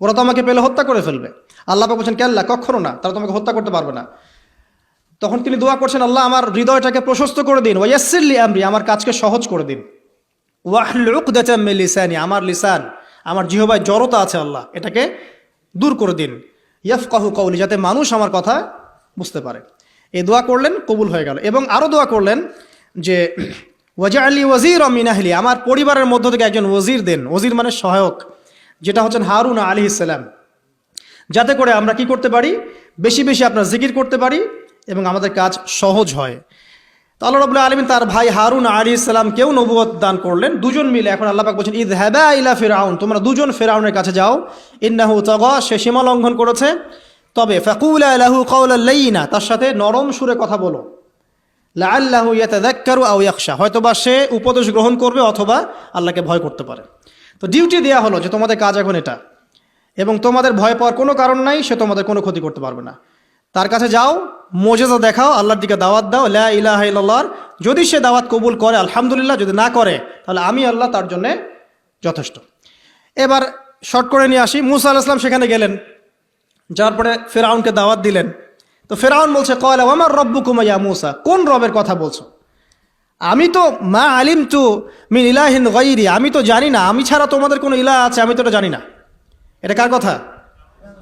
ওরা তো আমাকে পেলে হত্যা করে ফেলবে। আল্লাহ পাক বলছেন কাল্লা, কখনো না, তারা তোমাকে হত্যা করতে পারবে না। তখন তিনি দোয়া করছেন আল্লাহ আমার হৃদয়টাকে প্রশস্ত করে দিন, ওয়া ইয়াসসির লি আমরি, আমার কাজকে সহজ করে দিন। ওয়াহলুল উকদাতাম মিন লিসানি, আমার লিসান, আমার জিহ্বায় জড়তা আছে আল্লাহ, এটাকে দূর করে দিন। ইয়াফকাহু কওলি, যাতে মানুষ আমার কথা বুঝতে পারে। এই দোয়া করলেন, কবুল হয়ে গেল। এবং আরও দোয়া করলেন যে ওয়াজআলি ওয়াজিরাম মিন আহলি, আমার পরিবারের মধ্য থেকে একজন ওয়াজির দেন। ওয়াজির মানে সহায়ক, যেটা হচ্ছেন হারুন আলাইহিস সালাম, যাতে করে আমরা কি করতে পারি? বেশি বেশি আপনার জিকির করতে পারি এবং আমাদের কাজ সহজ হয়। তো আল্লাহ রাব্বুল আলামিন তার ভাই হারুন আলাইহিস সালামকেও নবুয়ত দান করলেন। দুজন মিলে এখন আল্লাহ পাক বলছেন ইযহাবা ইলা ফিরআউন, তোমরা দুজন ফিরআউনের কাছে যাও। ইন্নাহু তাগা, সে সীমা লঙ্ঘন করেছে। তবে ফাকুলা লাহু কাওলাল লাইয়িনা, তার সাথে নরম সুরে কথা বলো। লাআল্লাহু ইয়াতাযাক্কারু আও ইয়াখশা, হয়তোবা সে উপদেশ গ্রহণ করবে অথবা আল্লাহকে ভয় করতে পারে। তো ডিউটি দেয়া হলো যে তোমাদের কাজ এখন এটা, এবং তোমাদের ভয় পাওয়ার কোনো কারণ নাই, সে তোমাদের কোনো ক্ষতি করতে পারবে না। তার কাছে যাও, মুজিজা দেখাও, আল্লাহর দিকে দাওয়াত দাও, লা ইলাহা ইল্লাল্লাহ। যদি সে দাওয়াত কবুল করে আলহামদুলিল্লাহ, যদি না করে তাহলে আমি আল্লাহ তার জন্য যথেষ্ট। এবার শর্ট করে নিয়ে আসি, মূসা আলাইহিস সালাম সেখানে গেলেন, যাওয়ার পরে ফিরআউনকে দাওয়াত দিলেন। তো ফিরআউন বলছে ক্বালা ওয়ামা রাব্বুকুমা ইয়া মূসা, কোন রবের কথা বলছো? আমি তো মা আলিমতু মিন ইলাহিন গায়রি, আমি তো জানি না, আমি ছাড়া তোমাদের কোনো ইলাহ আছে আমি তো এটা জানি না। এটা কার কথা?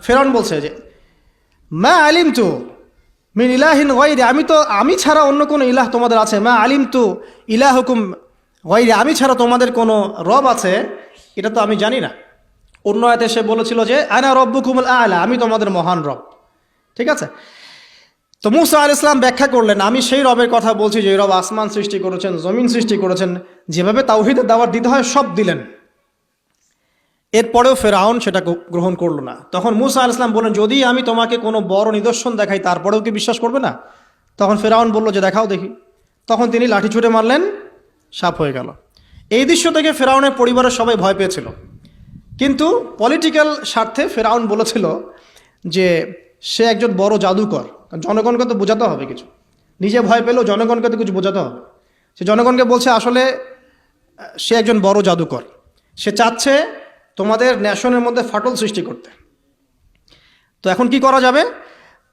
ফিরআউন বলছে যে মা আলিমতু মিন ইলাহিন গায়রি, আমি ছাড়া অন্য কোনো ইলাহ তোমাদের আছে? মা আলিমতু ইলাহুকুম গায়রি, আমি ছাড়া তোমাদের কোনো রব আছে এটা তো আমি জানি না। অন্য আয়াতে সে বলেছিল যে আনা রব্বুকুমুল আ'লা, আমি তোমাদের মহান রব। ঠিক আছে, তো মূসা আলাইহিস সালাম ব্যাখ্যা করলেন, আমি সেই রবের কথা বলছি যে রব আসমান সৃষ্টি করেছেন, জমিন সৃষ্টি করেছেন, যেভাবে তাওহীদের দাওয়াত দিতে হয় সব দিলেন। এরপরেও ফেরাউন সেটা গ্রহণ করলো না। তখন মূসা আলাইহিস সালাম বললেন, যদি আমি তোমাকে কোনো বড় নিদর্শন দেখাই তারপরেও কি বিশ্বাস করবে না? তখন ফেরাউন বলল যে দেখাও দেখি। তখন তিনি লাঠি ছুঁড়ে মারলেন, সাপ হয়ে গেল। এই দৃশ্য থেকে ফেরাউনের পরিবারের সবাই ভয় পেয়েছিল, কিন্তু পলিটিক্যাল স্বার্থে ফেরাউন বলেছিল যে সে একজন বড় জাদুকর। জনগণকে তো বোঝাতে হবে কিছু, নিজে ভয় পেলেও জনগণকে তো কিছু বোঝাতে হবে। সে জনগণকে বলছে আসলে সে একজন বড় জাদুকর, সে চাচ্ছে তোমাদের ন্যাশনের মধ্যে ফাটল সৃষ্টি করতে। তো এখন কি করা যাবে?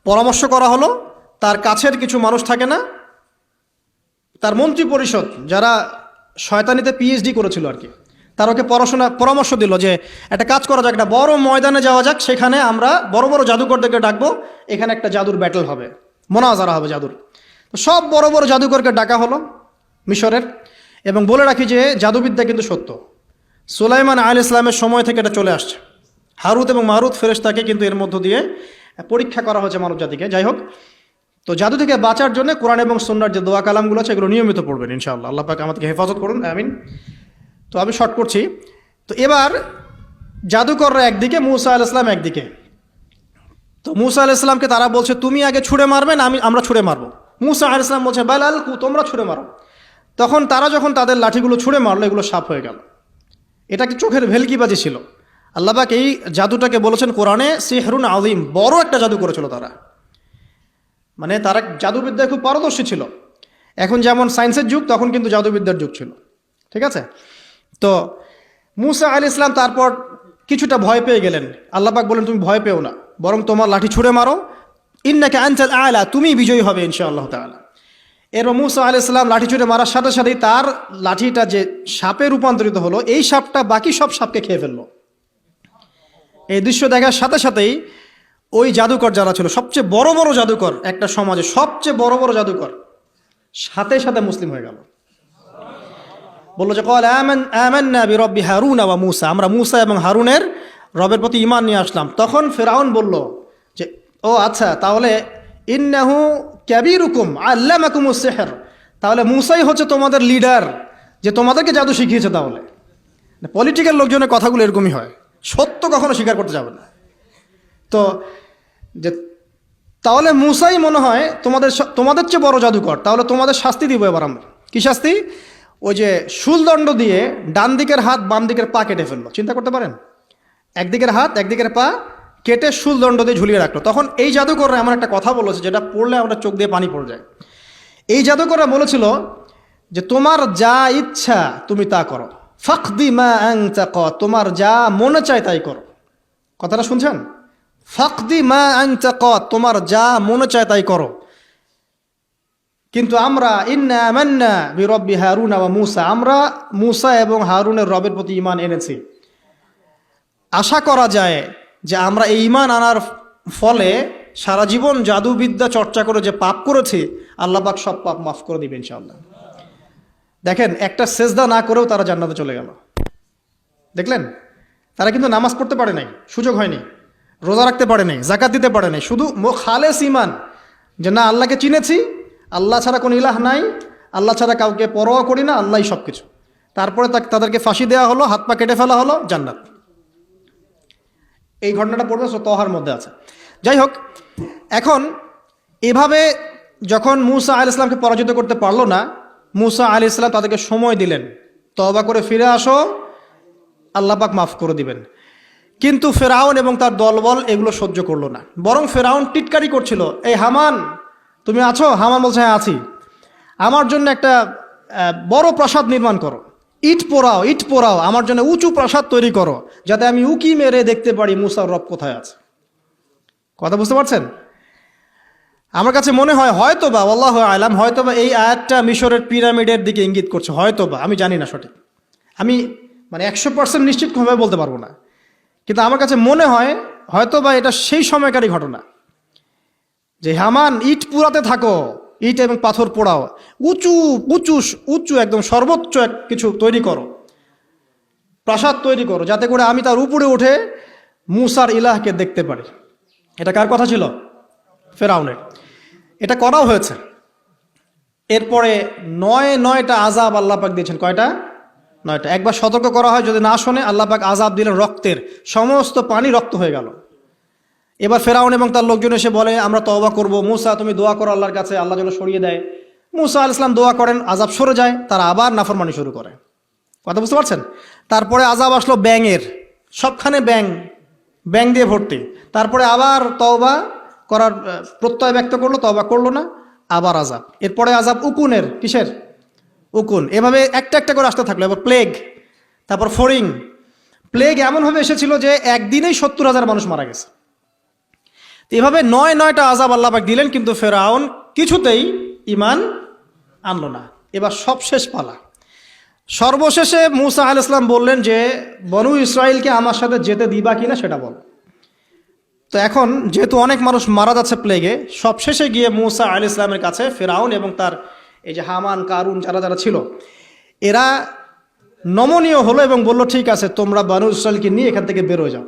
পরামর্শ করা হলো, তার কাছের কিছু মানুষ থাকে না, তার মন্ত্রী পরিষদ যারা শয়তানিতে পিএইচডি করেছিল আর কি, তার ওকে পরামর্শ দিল যে একটা কাজ করা যাক, একটা বড় ময়দানে যাওয়া যাক, সেখানে আমরা বড় বড় জাদুকরদেরকে ডাকবো, এখানে একটা জাদুর ব্যাটল হবে, মোনাজারা হবে জাদুর। তো সব বড় বড় জাদুকরকে ডাকা হলো মিশরের, এবং বলে রাখি যে জাদুবিদ্যা কিন্তু সত্য, সুলাইমান আলাইহিস সালামের সময় থেকে এটা চলে আসছে। হারুত এবং মারুত ফেরেশতাকে কিন্তু এর মধ্য দিয়ে পরীক্ষা করা হয়েছে মানব জাতিকে। যাই হোক, তো জাদু থেকে বাঁচার জন্য কোরআন এবং সুন্নাহর যে দোয়া কালামগুলো আছে এগুলো নিয়মিত পড়বেন ইনশাআল্লাহ। আল্লাহ পাক আমাদেরকে হেফাজত করুন, আমিন। তো আমি শর্ট করছি। তো এবার জাদুকররা একদিকে, মূসা আলাইহিস সালাম একদিকে। তো মূসা আলাইহিস সালামকে তারা বলছে তুমি আগে ছুঁড়ে মারবে না আমরা ছুঁড়ে মারবো? মূসা আলাইহিস সালাম বলছে বাল আলকু, তোমরা ছুঁড়ে মারো। তখন তারা যখন তাদের লাঠিগুলো ছুঁড়ে মারলো, এগুলো সাপ হয়ে গেল। এটা কি চোখের ভেলকিবাজি ছিল? আল্লাহ পাক এই জাদুটাকে বলেছেন কোরআনে সিহরুন আযীম, বড় একটা জাদু করেছিল তারা। মানে তারা জাদুবিদ্যায় খুব পারদর্শী ছিল। এখন যেমন সায়েন্সের যুগ, তখন কিন্তু জাদুবিদ্যার যুগ ছিল, ঠিক আছে? তো মূসা আলাইহিস সালাম তারপর কিছুটা ভয় পেয়ে গেলেন। আল্লাহ পাক বলেন তুমি ভয় পেও না, বরং তোমার লাঠি ছুঁড়ে মারো, ইন্নাকা আনতাল আ'লা, তুমি বিজয়ী হবে ইনশাআল্লাহ তাআলা। এরপর মূসা আলাইহিস সালাম লাঠি ছুঁড়ে মারার সাথে সাথেই তার লাঠিটা যে সাপে রূপান্তরিত হলো, এই সাপটা বাকি সব সাপকে খেয়ে ফেললো। এই দৃশ্য দেখার সাথে সাথেই ওই জাদুকর যারা ছিল, সবচেয়ে বড় বড় জাদুকর, একটা সমাজে সবচেয়ে বড় বড় জাদুকর, সাথে সাথে মুসলিম হয়ে গেল। বললো যে ক্বাল আমান্না বিরব্বি হারুন ওয়া মূসা, আমরা মূসা এবং হারুনের রবের প্রতি ঈমান নিয়ে আসলাম। তখন ফেরাউন বলল যে ও আচ্ছা, তাহলে ইন্নাহু কাবীরুকুম আল্লামাকুমুস সিহর, তাহলে মূসাই হচ্ছে তোমাদের লিডার, যে তোমাদেরকে জাদু শিখিয়েছে। তাহলে পলিটিক্যাল লোকজনের কথাগুলো এরকমই হয়, সত্য কখনো স্বীকার করতে যাবে না। তো যে তাহলে মূসাই মনে হয় তোমাদের চেয়ে বড় জাদুকর, তাহলে তোমাদের শাস্তি দিব এবার আমরা। কি শাস্তি? ওই যে শুলদণ্ড দিয়ে ডান দিকের হাত বাম দিকের পা কেটে ফেললো। চিন্তা করতে পারেন, একদিকের হাত একদিকের পা কেটে শুলদণ্ড দিয়ে ঝুলিয়ে রাখলো। তখন এই জাদুকররা এমন একটা কথা বলেছে যেটা পড়লে আমরা চোখ দিয়ে পানি পড়ে যায়। এই জাদুকররা বলেছিল যে তোমার যা ইচ্ছা তুমি তা করো, ফাকদি মা আনতা ক, তোমার যা মনে চায় তাই করো। কথাটা শুনছেন? ফাকদি মা আনতা ক, তোমার যা মনে চায় তাই করো। কিন্তু আমরা ইন্না আমান্না বিরব্বি হারুন ওয়া মূসা, আমরা মূসা এবং হারুনের রবের প্রতি ঈমান এনেছি। আশা করা যায় যে আমরা এই ঈমান আনার ফলে সারা জীবন জাদুবিদ্যা চর্চা করে যে পাপ করেছি, আল্লাহ পাক সব পাপ মাফ করে দিবেন ইনশাআল্লাহ। দেখেন, একটা সেজদা না করেও তারা জান্নাতে চলে গেল। দেখলেন, তারা কিন্তু নামাজ পড়তে পারে নাই, সুযোগ হয়নি, রোজা রাখতে পারে নাই, জাকাত দিতে পারে নাই, শুধু খালেস ঈমান যে না আল্লাহকে চিনেছি, আল্লাহ ছাড়া কোনো ইলাহ নাই, আল্লাহ ছাড়া কাউকে পরোয়া করি না, আল্লাহই সব কিছু। তারপরে তাদেরকে ফাঁসি দেওয়া হলো, হাত পা কেটে ফেলা হলো, জান্নাত। এই ঘটনাটা পড়বে তহার মধ্যে আছে। যাই হোক, এখন এভাবে যখন মূসা আলাইহিস সালামকে পরাজিত করতে পারলো না, মূসা আলাইহিস সালাম তাদেরকে সময় দিলেন, তওবা করে ফিরে আসো, আল্লাহ পাক মাফ করে দিবেন। কিন্তু ফেরাউন এবং তার দলবল এগুলো সহ্য করলো না, বরং ফেরাউন টিটকারি করছিল, এই হামান তুমি আছো? হামান বলছে হ্যাঁ আছি। আমার জন্য একটা বড় প্রাসাদ নির্মাণ করো, ইট পোড়াও, আমার জন্য উঁচু প্রাসাদ তৈরি করো, যাতে আমি উকি মেরে দেখতে পারি মূসার রব কোথায় আছে। কথা বুঝতে পারছেন? আমার কাছে মনে হয় হয়তোবা, আল্লাহু আ'লাম, হয়তোবা এই আয়াতটা মিশরের পিরামিডের দিকে ইঙ্গিত করছে, হয়তোবা, আমি জানি না সঠিক, আমি মানে 100% নিশ্চিতভাবে বলতে পারবো না, কিন্তু আমার কাছে মনে হয় হয়তোবা এটা সেই সময়কারই ঘটনা যে হামান ইট পুরাতে থাকো, ইট এবং পাথর পোড়াও, উঁচু উঁচু উঁচু একদম সর্বোচ্চ কিছু তৈরি করো, প্রাসাদ তৈরি করো, যাতে করে আমি তার উপরে উঠে মূসার ইলাহকে দেখতে পারি। এটা কার কথা ছিল? ফেরাউনের। এটা করাও হয়েছে। এরপরে 9টা আযাব আল্লাহ পাক দিয়েছেন। কয়টা? 9টা। একবার সতর্ক করা হয়, যদি না শোনে আল্লাহ পাক আযাব দিলেন রক্তের, সমস্ত পানি রক্ত হয়ে গেল। এবার ফেরাউন এবং তার লোকজন এসে বলে আমরা তওবা করব, মুসা তুমি দোয়া করো আল্লাহর কাছে, আল্লাহ যেন সরিয়ে দেয়। মুসা আলাইহিস সালাম দোয়া করেন, আযাব সরে যায়, তারা আবার নাফরমানি শুরু করে। কথা বুঝতে পারছেন? তারপরে আযাব আসলো ব্যাঙের, সবখানে ব্যাঙ দিয়ে ভর্তি। তারপরে আবার তওবা করার প্রত্যয় ব্যক্ত করলো, তওবা করলো না, আবার আযাব। এরপরে আযাব উকুনের, কিসের? উকুন। এভাবে একটা একটা করে আসতে থাকলো। এবার প্লেগ, তারপর ফড়িং। প্লেগ এমনভাবে এসেছিল যে একদিনেই 70,000 মানুষ মারা গেছে। এভাবে 9টা আযাব আল্লাহ পাক দিলেন, কিন্তু ফেরাউন কিছুতেই ঈমান আনলো না। এবার সবশেষ পালা। সর্বশেষে মুসা আলাইহিস সালাম বললেন যে বনু ইসরাইলকে আমার সাথে যেতে দিবা কিনা সেটা বল। তো এখন যেহেতু অনেক মানুষ মারা যাচ্ছে প্লেগে, সবশেষে গিয়ে মুসা আলাইহিস সালামের কাছে ফেরাউন এবং তার এই যে হামান, কারুন, যারা যারা ছিল, এরা নমনীয় হলো এবং বলল ঠিক আছে, তোমরা বনু ইসরাইলকে নিয়ে এখান থেকে বের হয়ে যাও,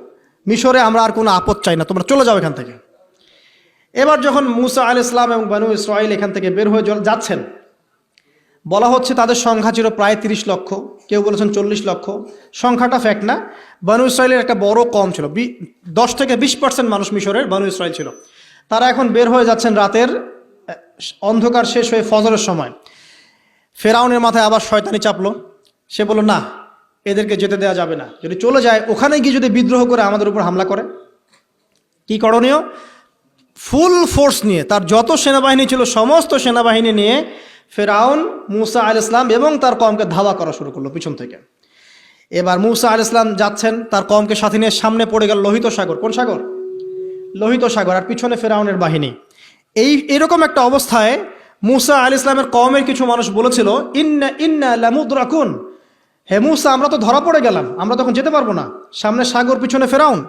মিশরে আমরা আর কোনো আপদ চাই না, তোমরা চলে যাও এখান থেকে। এবার যখন মুসা আলাইহিস সালাম এবং বনু ইসরাইল এখান থেকে বের হয়ে যাচ্ছেন, বলা হচ্ছে তাদের সংখ্যা ছিল প্রায় 30 লক্ষ, কেউ বলেছেন 40 লক্ষ। সংখ্যাটা ফ্যাক্ট না। বনু ইসরাইলের একটা বড় কম ছিল, 10 থেকে 20% মানুষ মিশরের বনু ইসরাইল ছিল। তারা এখন বের হয়ে যাচ্ছেন রাতের অন্ধকার শেষ হয়ে ফজরের সময়। ফেরাউনের মাথায় আবার শয়তানি চাপলো। সে বলল না, এদেরকে যেতে দেওয়া যাবে না, যদি চলে যায় ওখানে গিয়ে যদি বিদ্রোহ করে আমাদের উপর হামলা করে। কি করণীয়? ফুল ফোর্স নিয়ে, তার যত সেনাবাহিনী ছিল সমস্ত সেনাবাহিনী নিয়ে ফেরাউন মুসা আলাইহিস সালাম এবং তার কওমকে ধাওয়া করা শুরু করলো পিছন থেকে। এবার মুসা আলাইহিস সালাম যাচ্ছেন, তার কওমকে সাথে নিয়ে, সামনে পড়ে গেল লোহিত সাগর। কোন সাগর? লোহিত সাগর। আর পিছনে ফেরাউনের বাহিনী। এরকম একটা অবস্থায় মুসা আলাইহিস সালামের কওমের কিছু মানুষ বলেছিল ইন্না লামুদরাকুন, হে মুসা আমরা তো ধরা পড়ে গেলাম, আমরা তখন যেতে পারবো না, সামনে সাগর, পিছনে ফেরাউন।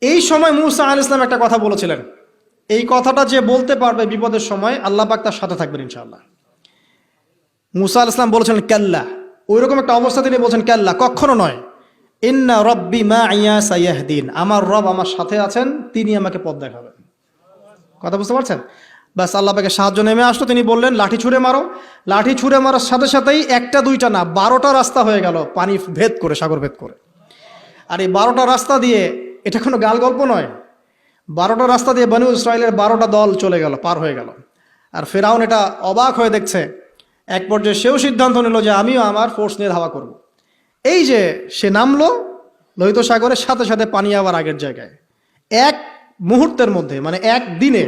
এই সময় মুসা আলাইহিস সালাম একটা কথা বলেছিলেন, এই কথাটা যে বলতে পারবে বিপদের সময় আল্লাহ পাক তার সাথে থাকবেন ইনশাআল্লাহ। মুসা আলাইহিস সালাম বলেছিলেন কাল্লা, ওইরকম একটা অবস্থা তিনি বলছেন কাল্লা, কখনো নয়, ইন্না রব্বি মাইয়া সাইয়াহদিন, আমার রব আমার সাথে আছেন, তিনি আমাকে পথ দেখাবেন। কথা বুঝতে পারছেন? ব্যাস আল্লাহ পাকের সাহায্য নেমে আসলো। তিনি বললেন লাঠি ছুঁড়ে মারো। লাঠি ছুঁড়ে মারার সাথে সাথেই একটা দুইটা না 12টা রাস্তা হয়ে গেল, পানি ভেদ করে, সাগর ভেদ করে। আর এই 12টা রাস্তা দিয়ে, এটা কোনো গাল গল্প নয়, 12টা রাস্তা দিয়ে বনু ইসরাইলের 12টা দল চলে গেল, পার হয়ে গেল। আর ফেরাউন এটা অবাক হয়ে দেখছে। এক পর্যায়ে সেও সিদ্ধান্ত নিল যে আমিও আমার ফোর্স নিয়ে ধাওয়া করব। এই যে সে নামলো লোহিত সাগরের, সাথে সাথে পানি আবার আগের জায়গায়। এক মুহূর্তের মধ্যে, মানে এক দিনে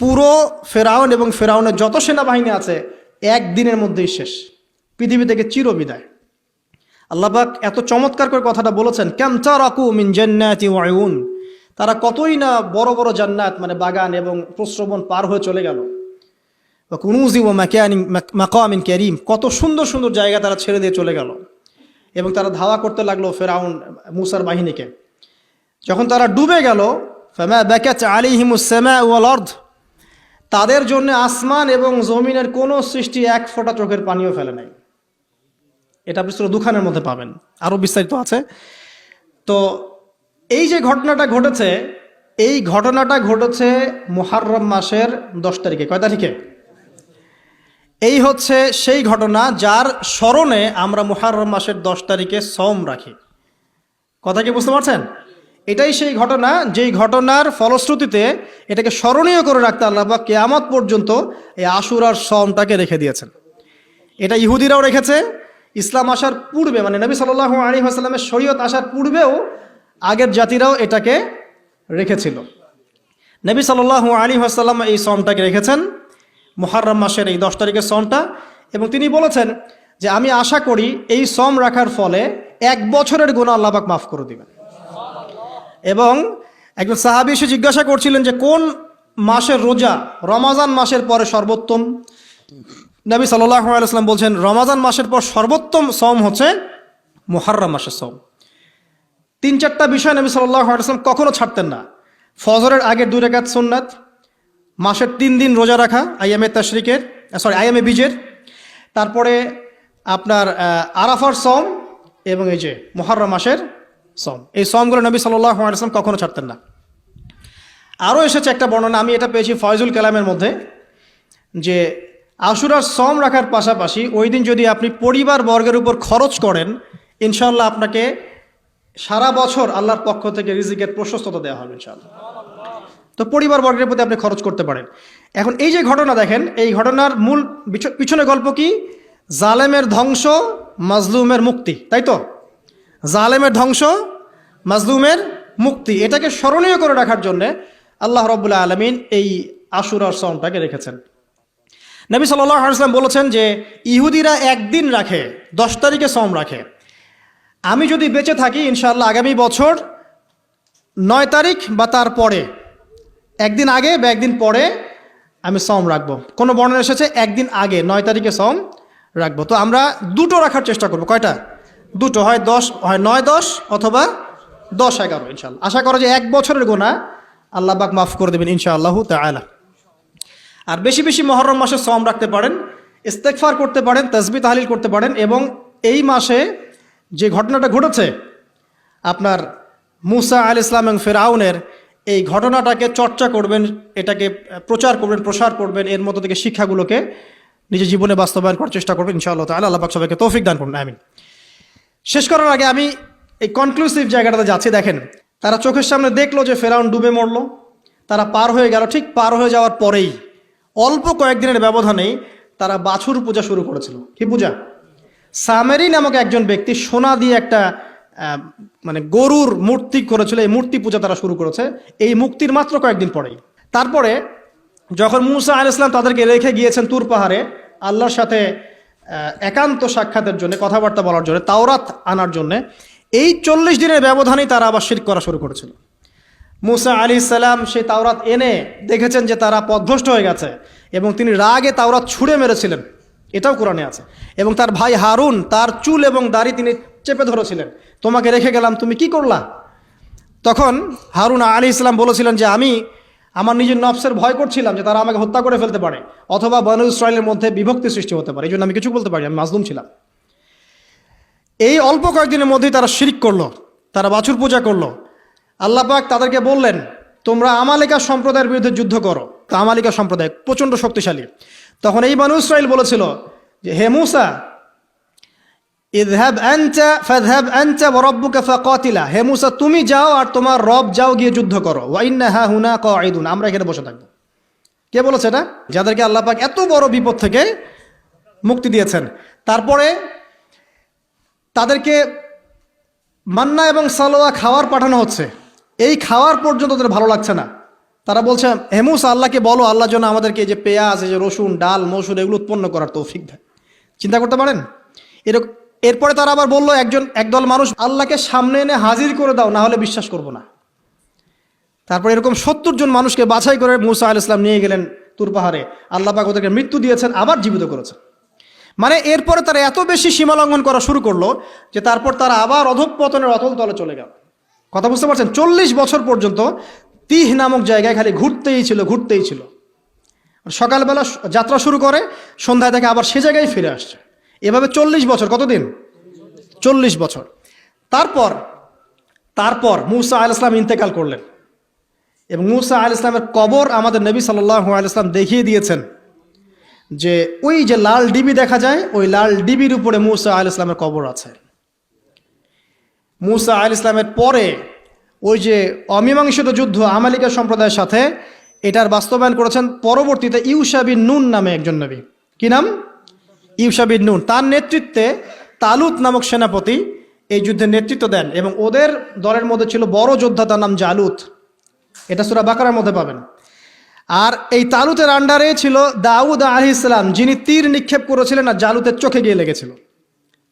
পুরো ফেরাউন এবং ফেরাউনের যত সেনাবাহিনী আছে একদিনের মধ্যেই শেষ, পৃথিবী থেকে চিরবিদায়। আল্লাহ পাক এত চমৎকার করে কথাটা বলেছেন, কাম তারাকু মিন জান্নাতি ওয়া উয়ুন, তারা কতই না বড় বড় জান্নাত মানে বাগান এবং প্রস্রবণ পার হয়ে চলে গেল। ওয়া কুনুজি ওয়া মাকামিন কারীম, কত সুন্দর সুন্দর জায়গা তারা ছেড়ে দিয়ে চলে গেল। এবং তারা ধাওয়া করতে লাগলো ফেরাউন মুসার বাহিনীকে। যখন তারা ডুবে গেল, ফামা বাকাত আলাইহিমুস সামাউ ওয়াল আরদ, তাদের জন্য আসমান এবং জমিনের কোনো সৃষ্টি এক ফোঁটা চোখের পানিও ফেলে নাই। এটা আপনি সূরা দুখানের মধ্যে পাবেন, আরো বিস্তারিত আছে। তো এই যে ঘটনাটা ঘটেছে, এই ঘটনাটা ঘটেছে মুহররম মাসের 10 তারিখে। কয় তারিখে? এই হচ্ছে সেই ঘটনা যার স্মরণে আমরা মুহররম মাসের 10 তারিখে সওম রাখি। কথা কি বুঝতে পারছেন? এটাই সেই ঘটনা, যেই ঘটনার ফলশ্রুতিতে এটাকে স্মরণীয় করে রাখতে আল্লাহ পাক কিয়ামত পর্যন্ত এই আশুরার সওমটাকে রেখে দিয়েছেন। এটা ইহুদিরাও রেখেছে, ইসলাম আসার পূর্বে, মানে নবী সাল্লাল্লাহু আলাইহি ওয়াসাল্লামের শরীয়ত আসার পূর্বেও আগের জাতিরাও এটাকে রেখেছিল। নবী সাল্লাল্লাহু আলাইহি ওয়াসাল্লাম এই সওমটাকে রেখেছেন, মুহররম মাসের এই 10 তারিখের সওমটা। এবং তিনি বলেছেন যে আমি আশা করি এই সওম রাখার ফলে 1 বছরের গুনাহ আল্লাহ পাক মাফ করে দিবেন। এবং একজন সাহাবী এসে জিজ্ঞাসা করছিলেন যে কোন মাসের রোজা রমাজান মাসের পরে সর্বোত্তম। নবী সাল্লাল্লাহু আলাইহি ওয়াসাল্লাম বলছেন রমাজান মাসের পর সর্বোত্তম সওম হচ্ছে মুহররম মাসের সওম। 3-4টা বিষয় নবী সাল্লাল্লাহু আলাইহি ওয়াসাল্লাম কখনো ছাড়তেন না। ফজরের আগের 2 রাকাত সুন্নাত, মাসের 3 দিন রোজা রাখা, আইয়ামে বীজের, তারপরে আপনার আরাফার সওম এবং এই যে মুহররম মাসের সওম। এই সওমগুলো নবী সাল্লাল্লাহু আলাইহি ওয়াসাল্লাম কখনো ছাড়তেন না। আরও এসেছে একটা বর্ণনা, আমি এটা পেয়েছি ফয়জুল কালামের মধ্যে, যে আশুরার সম রাখার পাশাপাশি ওই দিন যদি আপনি পরিবার বর্গের উপর খরচ করেন, ইনশাআল্লাহ আপনাকে সারা বছর আল্লাহর পক্ষ থেকে রিজিকের প্রশস্ততা দেওয়া হবে ইনশাআল্লাহ। তো পরিবার বর্গের প্রতি আপনি খরচ করতে পারেন। এখন এই যে ঘটনা দেখেন, এই ঘটনার মূল পিছনে গল্প কি? জালেমের ধ্বংস, মাজলুমের মুক্তি, তাই তো? জালেমের ধ্বংস, মাজলুমের মুক্তি, এটাকে স্মরণীয় করে রাখার জন্যে আল্লাহ রাব্বুল আলামিন এই আশুরার সওমটাকে রেখেছেন। নবী সাল্লাল্লাহু আলাইহি ওয়াসাল্লাম বলেছেন যে ইহুদিরা একদিন রাখে, 10 তারিখে সওম রাখে। আমি যদি বেঁচে থাকি ইনশাআল্লাহ আগামী বছর 9 তারিখ বা তার পরে, একদিন আগে বা একদিন পরে আমি সওম রাখবো। কোনো বর্ণনা এসেছে একদিন আগে 9 তারিখে সওম রাখবো। তো আমরা দুটো রাখার চেষ্টা করবো। কয়টা? দুটো, হয় 9-10 অথবা 10-11 ইনশাআল্লাহ। আশা করো যে 1 বছরের গুনাহ আল্লাহ পাক মাফ করে দেবেন ইনশাআল্লাহু তাআলা। আর বেশি বেশি মুহররম মাসে সওম রাখতে পারেন, ইস্তেগফার করতে পারেন, তাসবিহ তাহলিল করতে পারেন, এবং এই মাসে যে ঘটনাটা ঘটেছে আপনার মুসা আলাইহিস সালাম এবং ফিরআউনের, এই ঘটনাটাকে চর্চা করবেন, এটাকে প্রচার করবেন, প্রসার করবেন, এর মধ্য থেকে শিক্ষাগুলোকে নিজের জীবনে বাস্তবায়ন করার চেষ্টা করবেন ইনশাআল্লাহ তাআলা। আল্লাহ পাক সবাইকে তৌফিক দান করুন, আমিন। শেষ করার আগে আমি এই কনক্লুসিভ জায়গাটাতে যাচ্ছি। দেখেন, তারা চোখের সামনে দেখলো যে ফেরাউন ডুবে মরল, তারা পার হয়ে গেল। ঠিক পার হয়ে যাওয়ার পরেই অল্প কয়েকদিনের ব্যবধানেই তারা বাছুর পূজা শুরু করেছিল। কি পূজা? সামেরি নামক একজন ব্যক্তি সোনা দিয়ে একটা মানে গরুর মূর্তি করেছিল, এই মূর্তি পূজা তারা শুরু করেছে এই মুক্তির মাত্র কয়েকদিন পরেই। তারপরে যখন মুসা আলাইহিস সালাম তাদেরকে রেখে গিয়েছেন তুর পাহাড়ে আল্লাহর সাথে একান্ত সাক্ষাতের জন্য, কথাবার্তা বলার জন্য, তাওরাত আনার জন্য, এই 40 দিনের ব্যবধানেই তারা আবার শিরক করা শুরু করেছিল। মুসা আলাইহিস সালাম সেই তাওরাত এনে দেখেছেন যে তারা পথভ্রষ্ট হয়ে গেছে, এবং তিনি রাগে তাওরাত ছুঁড়ে মেরেছিলেন, এটাও কোরআনে আছে। এবং তার ভাই হারুন তার চুল এবং দাড়ি তিনি চেপে ধরেছিলেন, তোমাকে রেখে গেলাম, তুমি কি করলা? তখন হারুন আলাইহিস সালাম বলেছিলেন যে আমি আমার নিজের নফসের ভয় করছিলাম যে তারা আমাকে হত্যা করে ফেলতে পারে, অথবা বনু ইসরাইলের মধ্যে বিভক্তি সৃষ্টি হতে পারে, এই জন্য আমি কিছু বলতে পারি, আমি মাজলুম ছিলাম। এই অল্প কয়েকদিনের মধ্যেই তারা শিরক করলো, তারা বাছুর পূজা করলো। আল্লাহ পাক তাদেরকে বললেন, তোমরা আমালিকা সম্প্রদায়ের বিরুদ্ধে যুদ্ধ করো। তো আমালিকা সম্প্রদায় প্রচণ্ড শক্তিশালী। তখন এই বনু ইসরাইল বলেছিল যে হে মুসা, ইযহাব আনতা ফাযহাব আনতা ওয়া রাব্বুকা ফাকাতিলা, হে মুসা তুমি যাও আর তোমার রব যাও গিয়ে যুদ্ধ করো, ওয়া ইন্না হাহুনা কাঈদুন, আমরা এখানে বসে থাকবো। কে বলেছে এটা? যাদেরকে আল্লাহ পাক এত বড় বিপদ থেকে মুক্তি দিয়েছেন। তারপরে তাদেরকে মান্না এবং সালোয়া খাওয়ার পাঠানো হচ্ছে, এই খাওয়ার পর্যন্ত তাদের ভালো লাগছে না। তারা বলছে হে মুসা আল্লাহকে বলো আল্লাহর জন্য আমাদেরকে এই যে পেঁয়াজ, এই যে রসুন, ডাল, মসুর এগুলো উৎপন্ন করার তৌফিক দেয়। চিন্তা করতে পারেন এরকম। এরপরে তারা আবার বললো একদল মানুষ আল্লাহকে সামনে এনে হাজির করে দাও, না হলে বিশ্বাস করব না। তারপর এরকম 70 জন মানুষকে বাছাই করে মুসা আলাইহিস সালাম নিয়ে গেলেন তুর পাহাড়ে। আল্লাহ পাক ওদেরকে মৃত্যু দিয়েছেন, আবার জীবিত করেছেন। মানে এরপরে তারা এত বেশি সীমা লঙ্ঘন করা শুরু করলো যে তারপর তারা আবার অধঃপতনের অতল তলে চলে গেল। কথা বুঝতে পারছেন? 40 বছর পর্যন্ত তিহ নামক জায়গায় খালি ঘুরতেই ছিল। সকালবেলা যাত্রা শুরু করে, সন্ধ্যায় থেকে আবার সে জায়গায় ফিরে আসছে। এভাবে 40 বছর। কতদিন? 40 বছর। তারপর মুসা আলাইহিস সালাম ইন্তেকাল করলেন, এবং মুসা আলাইহিস সালামের কবর আমাদের নবী সাল্লাল্লাহু আলাইহি সাল্লাম দেখিয়ে দিয়েছেন যে ওই যে লাল ডিবি দেখা যায়, ওই লাল ডিবির উপরে মুসা আলাইহিস সালামের কবর আছে। মুসা আলাইহিস সালামের পরে ওই যে অমীমাংসিত যুদ্ধ আমালিকা সম্প্রদায়ের সাথে, এটার বাস্তবায়ন করেছেন পরবর্তীতে ইউশা বিন নুন নামে একজন নবী। কি নাম? ইউশা বিন নুন। তার নেতৃত্বে তালুত নামক সেনাপতি এই যুদ্ধের নেতৃত্ব দেন, এবং ওদের দলের মধ্যে ছিল বড় যোদ্ধা, তার নাম জালুত। এটা সূরা বাকারার মধ্যে পাবেন। আর এই তালুতের আন্ডারে ছিল দাউদ আলাইহিস সালাম, যিনি তীর নিক্ষেপ করেছিলেন আর জালুতের চোখে গিয়ে লেগেছিল।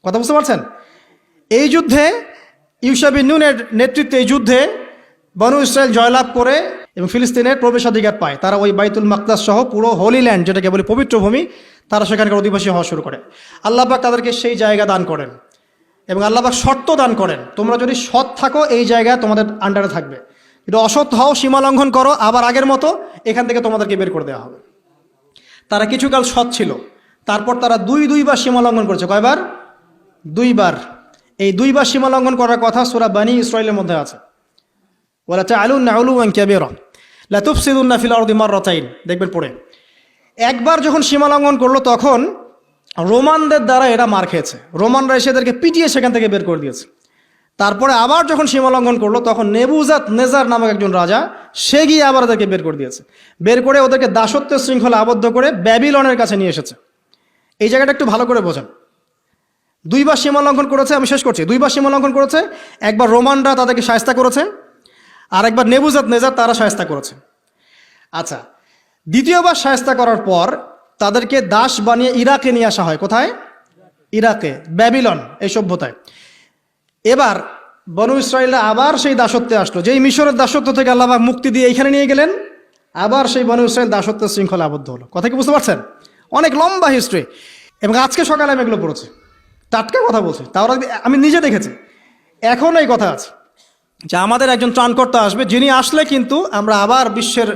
কথা বুঝতে পারছেন? এই যুদ্ধে ইউশা বিন নুনের নেতৃত্বে এই যুদ্ধে বনু ইসরাইল জয়লাভ করে এবং ফিলিস্তিনের প্রবেশাধিকার পায়। তারা ওই বাইতুল মাকদাস সহ পুরো হোলি ল্যান্ড, যেটাকে বলি পবিত্র ভূমি, তারা সেখানকার অধিবাসী হওয়া শুরু করে। আল্লাহ পাক তাদেরকে সেই জায়গা দান করেন, এবং আল্লাহ পাক শর্ত দান করেন, তোমরা যদি সৎ থাকো এই জায়গা তোমাদের আন্ডারে থাকবে, যদি অসৎ হও, সীমা লঙ্ঘন করো, আবার আগের মতো এখান থেকে তোমাদেরকে বের করে দেওয়া হবে। তারা কিছুকাল সৎ ছিল, তারপর তারা দুইবার সীমা লঙ্ঘন করেছে। কয়বার? 2 বার। এই 2 বার সীমা লঙ্ঘন করার কথা সূরা বনী ইসরাইলের মধ্যে আছে, ওয়ালা তাআলুন উলুওয়ান কাবীরা। লা তুফসিদুন্না ফিল আরদি মাররাতাইন, দেখবেন পড়ে। একবার যখন সীমা লঙ্ঘন করলো তখন রোমানদের দ্বারা এরা মার খেয়েছে, রোমানরা এসে এদেরকে পিটিয়ে সেখান থেকে বের করে দিয়েছে। তারপরে আবার যখন সীমা লঙ্ঘন করলো তখন নেবুজাত নেজার নামক একজন রাজা, সে গিয়ে আবার ওদেরকে বের করে দিয়েছে, বের করে ওদেরকে দাসত্বের শৃঙ্খলা আবদ্ধ করে ব্যাবিলনের কাছে নিয়ে এসেছে। এই জায়গাটা একটু ভালো করে বোঝেন। দুইবার সীমা লঙ্ঘন করেছে, আমি শেষ করছি, দুইবার সীমা লঙ্ঘন করেছে। একবার রোমানরা তাদেরকে শায়েস্তা করেছে, আর একবার নেবুজাত নেজার তারা শায়েস্তা করেছে। আচ্ছা, দ্বিতীয়বার শায়েস্তা করার পর তাদেরকে দাস বানিয়ে ইরাকে নিয়ে আসা হয়। কোথায়? ইরাকে, ব্যাবিলন এই সভ্যতায়। এবার বনু ইসরায়েলরা আবার সেই দাসত্বে আসলো, যেই মিশরের দাসত্ব থেকে আল্লাহ পাক মুক্তি দিয়ে এইখানে নিয়ে গেলেন, আবার সেই বনু ইসরায়েল দাসত্বের শৃঙ্খলা আবদ্ধ হলো। কথা কি বুঝতে পারছেন? অনেক লম্বা হিস্ট্রি। এবং আজকে সকালে আমি এগুলো পড়েছি, টাটকা কথা বলছি, তাও আমি নিজে দেখেছি। এখন এই কথা আছে যে আমাদের একজন ত্রাণকর্তা আসবে, যিনি আসলে কিন্তু আমরা আবার বিশ্বের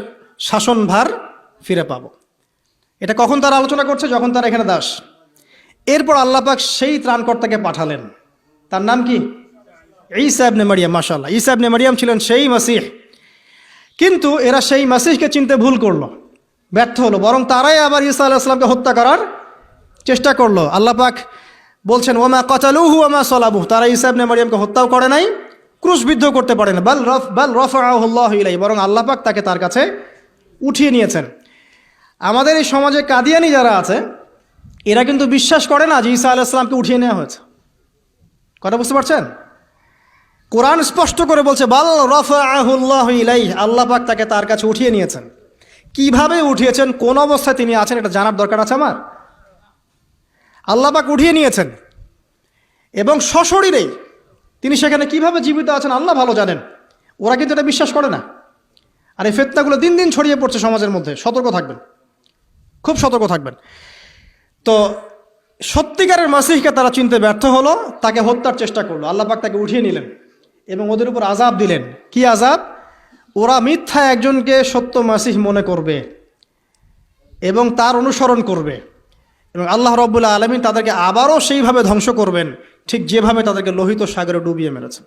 শাসনভার ফিরে পাব। এটা কখন তারা আলোচনা করছে? যখন তারা এখানে দাস। এরপর আল্লাহ পাক সেই ত্রাণকর্তাকে পাঠালেন, তার নাম কি? ঈসা ইবনে মারিয়াম। মাশাআল্লাহ, ঈসা ইবনে মারিয়াম ছিলেন সেই মাসিহ। কিন্তু এরা সেই মাসিহকে চিনতে ভুল করলো, ব্যর্থ হলো, বরং তারাই আবার ঈসা আলাইহিস সালামকে হত্যা করার চেষ্টা করলো। আল্লাহ পাক বলছেন ওয়ামা কাতালুহু ওয়ামা সালাবুহু, তারা ঈসা ইবনে মারিয়ামকে হত্যাও করে নাই, ক্রুশবিদ্ধ করতে পারে না। বাল রাফাআহু আল্লাহু ইলাইহি, বরং আল্লাহ পাক তাকে তার কাছে উঠিয়ে নিয়েছেন। আমাদের এই সমাজে কাদিয়ানি যারা আছে, এরা কিন্তু বিশ্বাস করে না যে ঈসা আলাইহিস সালামকে উঠিয়ে নেওয়া হয়েছে। কথা বুঝতে পারছেন? কোরআন স্পষ্ট করে বলছে বাল রাফাআহু আল্লাহু ইলাইহি, আল্লাহ পাক তাকে তার কাছে উঠিয়ে নিয়েছেন। কিভাবে উঠিয়েছেন, কোন অবস্থায় তিনি আছেন, এটা জানার দরকার আছে আমার। আল্লাহ পাক উঠিয়ে নিয়েছেন এবং সশরীরেই তিনি সেখানে কিভাবে জীবিত আছেন আল্লাহ ভালো জানেন। ওরা কিন্তু এটা বিশ্বাস করে না। আর এই ফিতনাগুলো দিন দিন ছড়িয়ে পড়ছে সমাজের মধ্যে। সতর্ক থাকবেন, খুব সতর্ক থাকবেন। তো সত্যিকারের মাসিহকে তারা চিনতে ব্যর্থ হলো, তাকে হত্যার চেষ্টা করলো। আল্লাহ পাক তাকে উঠিয়ে নিলেন এবং ওদের উপর আযাব দিলেন। কি আযাব? ওরা মিথ্যা একজনকে সত্য মাসিহ মনে করবে এবং তার অনুসরণ করবে, এবং আল্লাহ রাব্বুল আলামিন তাদেরকে আবারও সেইভাবে ধ্বংস করবেন, ঠিক যেভাবে তাদেরকে লোহিত সাগরে ডুবিয়ে মেরেছেন।